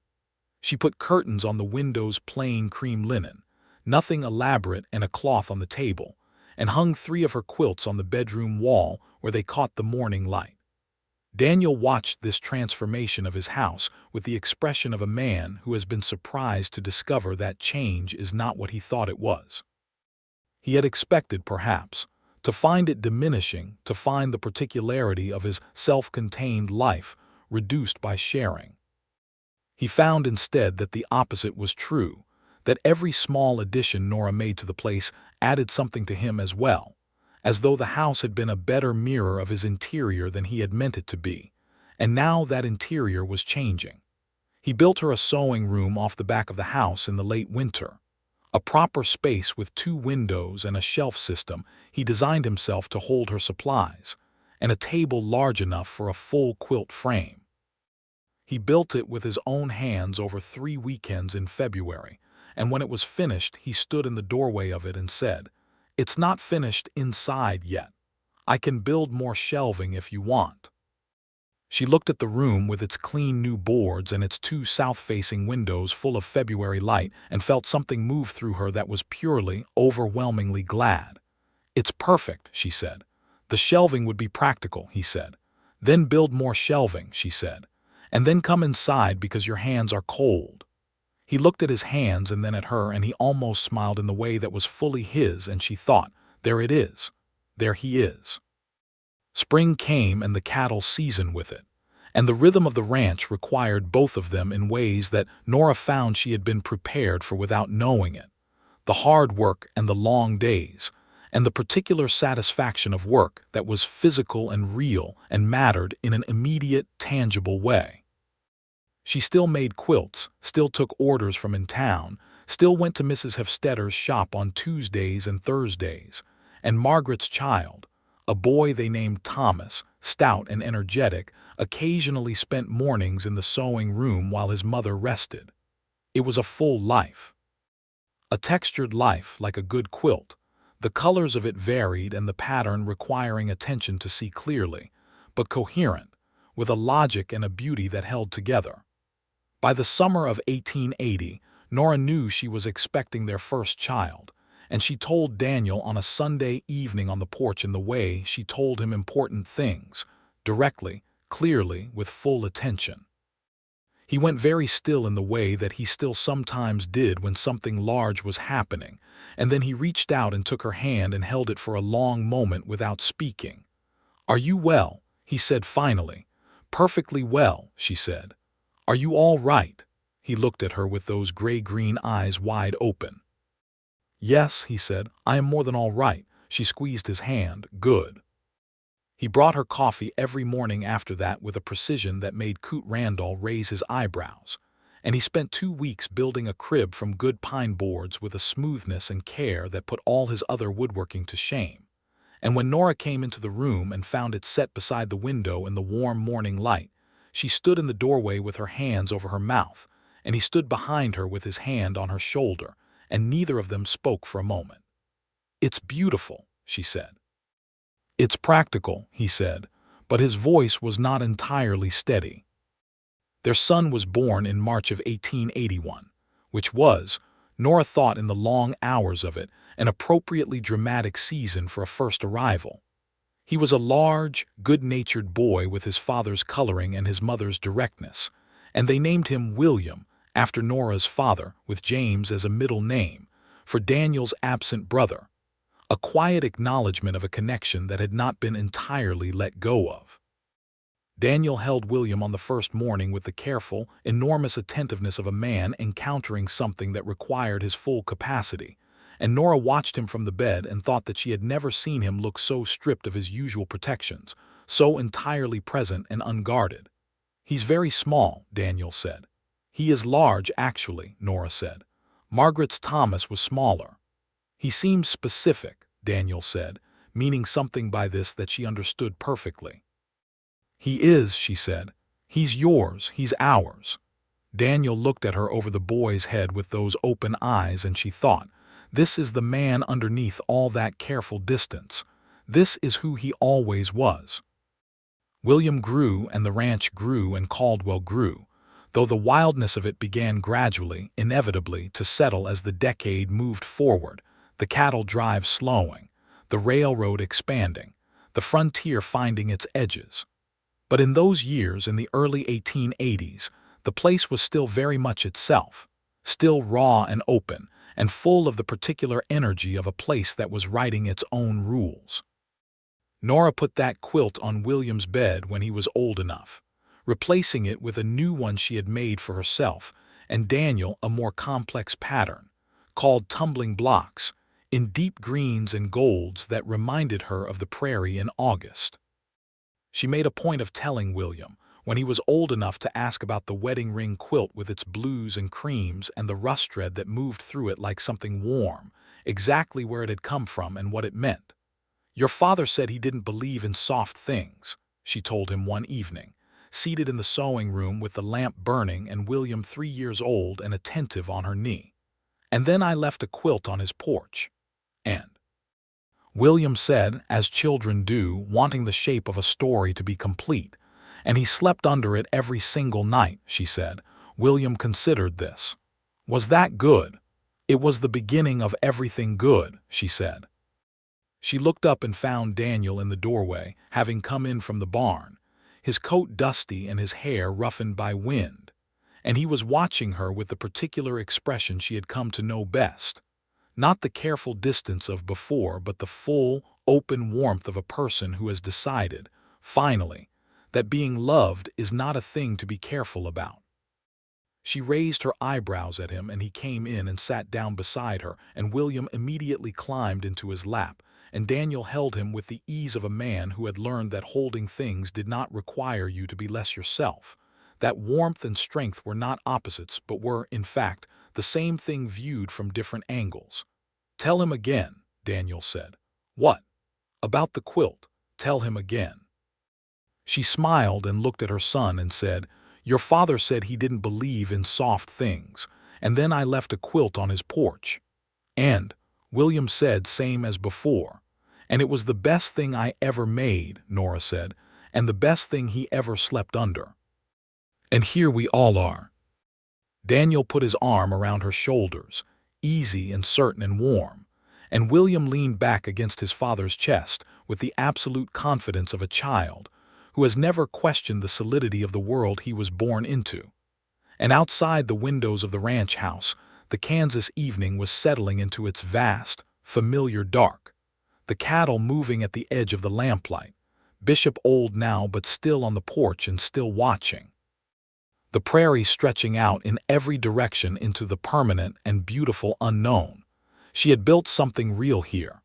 She put curtains on the windows, plain cream linen, nothing elaborate, and a cloth on the table, and hung 3 of her quilts on the bedroom wall where they caught the morning light. Daniel watched this transformation of his house with the expression of a man who has been surprised to discover that change is not what he thought it was. He had expected, perhaps, to find it diminishing, to find the particularity of his self-contained life reduced by sharing. He found instead that the opposite was true, that every small addition Nora made to the place added something to him as well, as though the house had been a better mirror of his interior than he had meant it to be, and now that interior was changing. He built her a sewing room off the back of the house in the late winter. A proper space with 2 windows and a shelf system he designed himself to hold her supplies, and a table large enough for a full quilt frame. He built it with his own hands over 3 weekends in February, and when it was finished he stood in the doorway of it and said, "It's not finished inside yet. I can build more shelving if you want." She looked at the room with its clean new boards and its 2 south-facing windows full of February light and felt something move through her that was purely, overwhelmingly glad. "It's perfect," she said. "The shelving would be practical," he said. "Then build more shelving," she said. "And then come inside because your hands are cold." He looked at his hands and then at her, and he almost smiled in the way that was fully his, and she thought, there it is. There he is. Spring came and the cattle season with it, and the rhythm of the ranch required both of them in ways that Nora found she had been prepared for without knowing it. The hard work and the long days, and the particular satisfaction of work that was physical and real and mattered in an immediate, tangible way. She still made quilts, still took orders from in town, still went to Mrs. Hefstedter's shop on Tuesdays and Thursdays, and Margaret's child, a boy they named Thomas, stout and energetic, occasionally spent mornings in the sewing room while his mother rested. It was a full life. A textured life like a good quilt. The colors of it varied and the pattern requiring attention to see clearly, but coherent, with a logic and a beauty that held together. By the summer of 1880, Nora knew she was expecting their first child, and she told Daniel on a Sunday evening on the porch in the way she told him important things, directly, clearly, with full attention. He went very still in the way that he still sometimes did when something large was happening, and then he reached out and took her hand and held it for a long moment without speaking. "Are you well?" he said finally. "Perfectly well," she said. "Are you all right?" He looked at her with those gray-green eyes wide open. "Yes," he said, "I am more than all right." She squeezed his hand. "Good." He brought her coffee every morning after that with a precision that made Coot Randall raise his eyebrows, and he spent 2 weeks building a crib from good pine boards with a smoothness and care that put all his other woodworking to shame. And when Nora came into the room and found it set beside the window in the warm morning light, she stood in the doorway with her hands over her mouth, and he stood behind her with his hand on her shoulder, and neither of them spoke for a moment. "It's beautiful," she said. "It's practical," he said, but his voice was not entirely steady. Their son was born in March of 1881, which was, Nora thought in the long hours of it, an appropriately dramatic season for a first arrival. He was a large, good-natured boy with his father's coloring and his mother's directness, and they named him William, after Nora's father, with James as a middle name, for Daniel's absent brother, a quiet acknowledgement of a connection that had not been entirely let go of. Daniel held William on the first morning with the careful, enormous attentiveness of a man encountering something that required his full capacity, and Nora watched him from the bed and thought that she had never seen him look so stripped of his usual protections, so entirely present and unguarded. "He's very small," Daniel said. "He is large, actually," Nora said. "Margaret's Thomas was smaller." "He seems specific," Daniel said, meaning something by this that she understood perfectly. "He is," she said. "He's yours, he's ours." Daniel looked at her over the boy's head with those open eyes, and she thought, this is the man underneath all that careful distance. This is who he always was. William grew, and the ranch grew, and Caldwell grew, though the wildness of it began gradually, inevitably, to settle as the decade moved forward, the cattle drive slowing, the railroad expanding, the frontier finding its edges. But in those years, in the early 1880s, the place was still very much itself, still raw and open, and full of the particular energy of a place that was writing its own rules. Nora put that quilt on William's bed when he was old enough, replacing it with a new one she had made for herself, and Daniel a more complex pattern, called tumbling blocks, in deep greens and golds that reminded her of the prairie in August. She made a point of telling William, when he was old enough to ask about the wedding ring quilt with its blues and creams and the rust thread that moved through it like something warm, exactly where it had come from and what it meant. "Your father said he didn't believe in soft things," she told him one evening, seated in the sewing room with the lamp burning and William 3 years old and attentive on her knee. "And then I left a quilt on his porch. And," William said, as children do, wanting the shape of a story to be complete, "and he slept under it every single night," she said. William considered this. "Was that good?" "It was the beginning of everything good," she said. She looked up and found Daniel in the doorway, having come in from the barn, his coat dusty and his hair roughened by wind, and he was watching her with the particular expression she had come to know best. Not the careful distance of before, but the full, open warmth of a person who has decided, finally, that being loved is not a thing to be careful about. She raised her eyebrows at him, and he came in and sat down beside her, and William immediately climbed into his lap, and Daniel held him with the ease of a man who had learned that holding things did not require you to be less yourself, that warmth and strength were not opposites but were, in fact, the same thing viewed from different angles. "Tell him again," Daniel said. "What?" "About the quilt. Tell him again." She smiled and looked at her son and said, "Your father said he didn't believe in soft things, and then I left a quilt on his porch. And," William said, same as before, "and it was the best thing I ever made," Nora said, "and the best thing he ever slept under. And here we all are." Daniel put his arm around her shoulders, easy and certain and warm, and William leaned back against his father's chest with the absolute confidence of a child who has never questioned the solidity of the world he was born into. And outside the windows of the ranch house, the Kansas evening was settling into its vast, familiar dark, the cattle moving at the edge of the lamplight, Bishop old now but still on the porch and still watching, the prairie stretching out in every direction into the permanent and beautiful unknown. She had built something real here.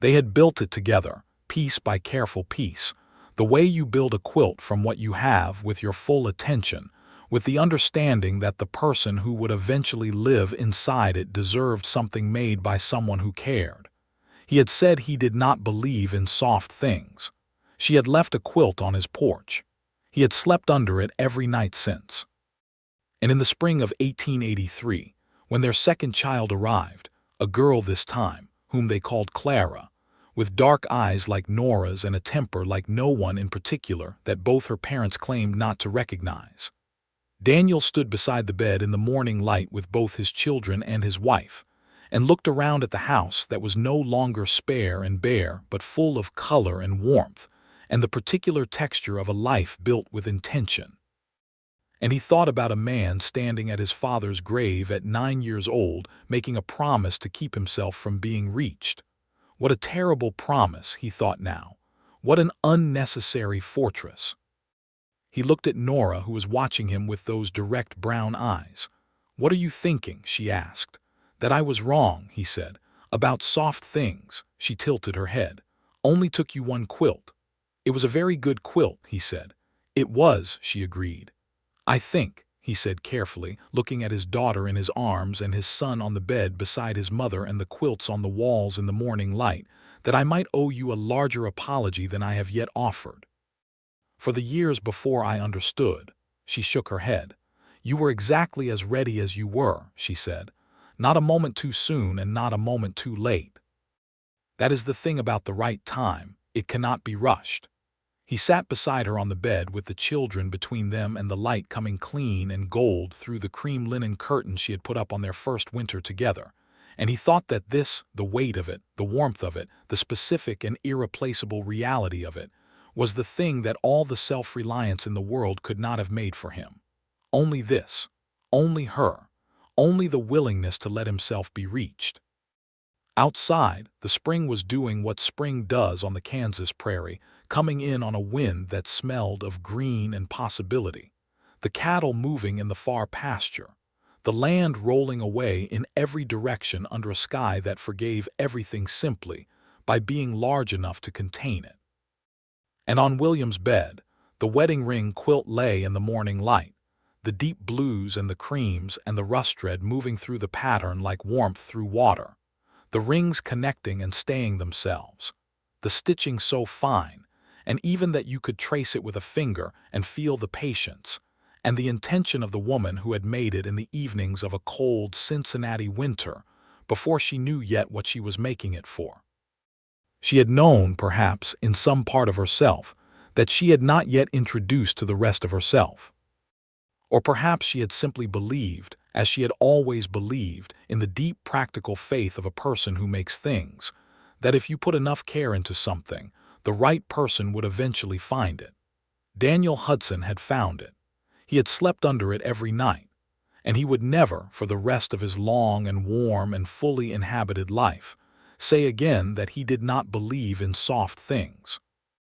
They had built it together, piece by careful piece, the way you build a quilt from what you have, with your full attention, with the understanding that the person who would eventually live inside it deserved something made by someone who cared. He had said he did not believe in soft things. She had left a quilt on his porch. He had slept under it every night since. And in the spring of 1883, when their second child arrived, a girl this time, whom they called Clara, with dark eyes like Nora's and a temper like no one in particular that both her parents claimed not to recognize, Daniel stood beside the bed in the morning light with both his children and his wife, and looked around at the house that was no longer spare and bare but full of color and warmth, and the particular texture of a life built with intention. And he thought about a man standing at his father's grave at 9 years old, making a promise to keep himself from being reached. What a terrible promise, he thought now. What an unnecessary fortress. He looked at Nora, who was watching him with those direct brown eyes. "What are you thinking?" she asked. "That I was wrong," he said. "About soft things." She tilted her head. "Only took you one quilt." "It was a very good quilt," he said. "It was," she agreed. "I think," he said carefully, looking at his daughter in his arms and his son on the bed beside his mother and the quilts on the walls in the morning light, "that I might owe you a larger apology than I have yet offered. For the years before I understood." She shook her head. "You were exactly as ready as you were," she said. "Not a moment too soon and not a moment too late. That is the thing about the right time. It cannot be rushed." He sat beside her on the bed with the children between them and the light coming clean and gold through the cream linen curtain she had put up on their first winter together, and he thought that this, the weight of it, the warmth of it, the specific and irreplaceable reality of it, was the thing that all the self-reliance in the world could not have made for him. Only this, only her, only the willingness to let himself be reached. Outside, the spring was doing what spring does on the Kansas prairie, coming in on a wind that smelled of green and possibility, the cattle moving in the far pasture, the land rolling away in every direction under a sky that forgave everything simply by being large enough to contain it. And on William's bed, the wedding ring quilt lay in the morning light, the deep blues and the creams and the rust red moving through the pattern like warmth through water, the rings connecting and staying themselves, the stitching so fine, and even that you could trace it with a finger and feel the patience and the intention of the woman who had made it in the evenings of a cold Cincinnati winter before she knew yet what she was making it for. She had known, perhaps, in some part of herself, that she had not yet introduced to the rest of herself. Or perhaps she had simply believed, as she had always believed, in the deep practical faith of a person who makes things, that if you put enough care into something, the right person would eventually find it. Daniel Hudson had found it. He had slept under it every night, and he would never, for the rest of his long and warm and fully inhabited life, say again that he did not believe in soft things.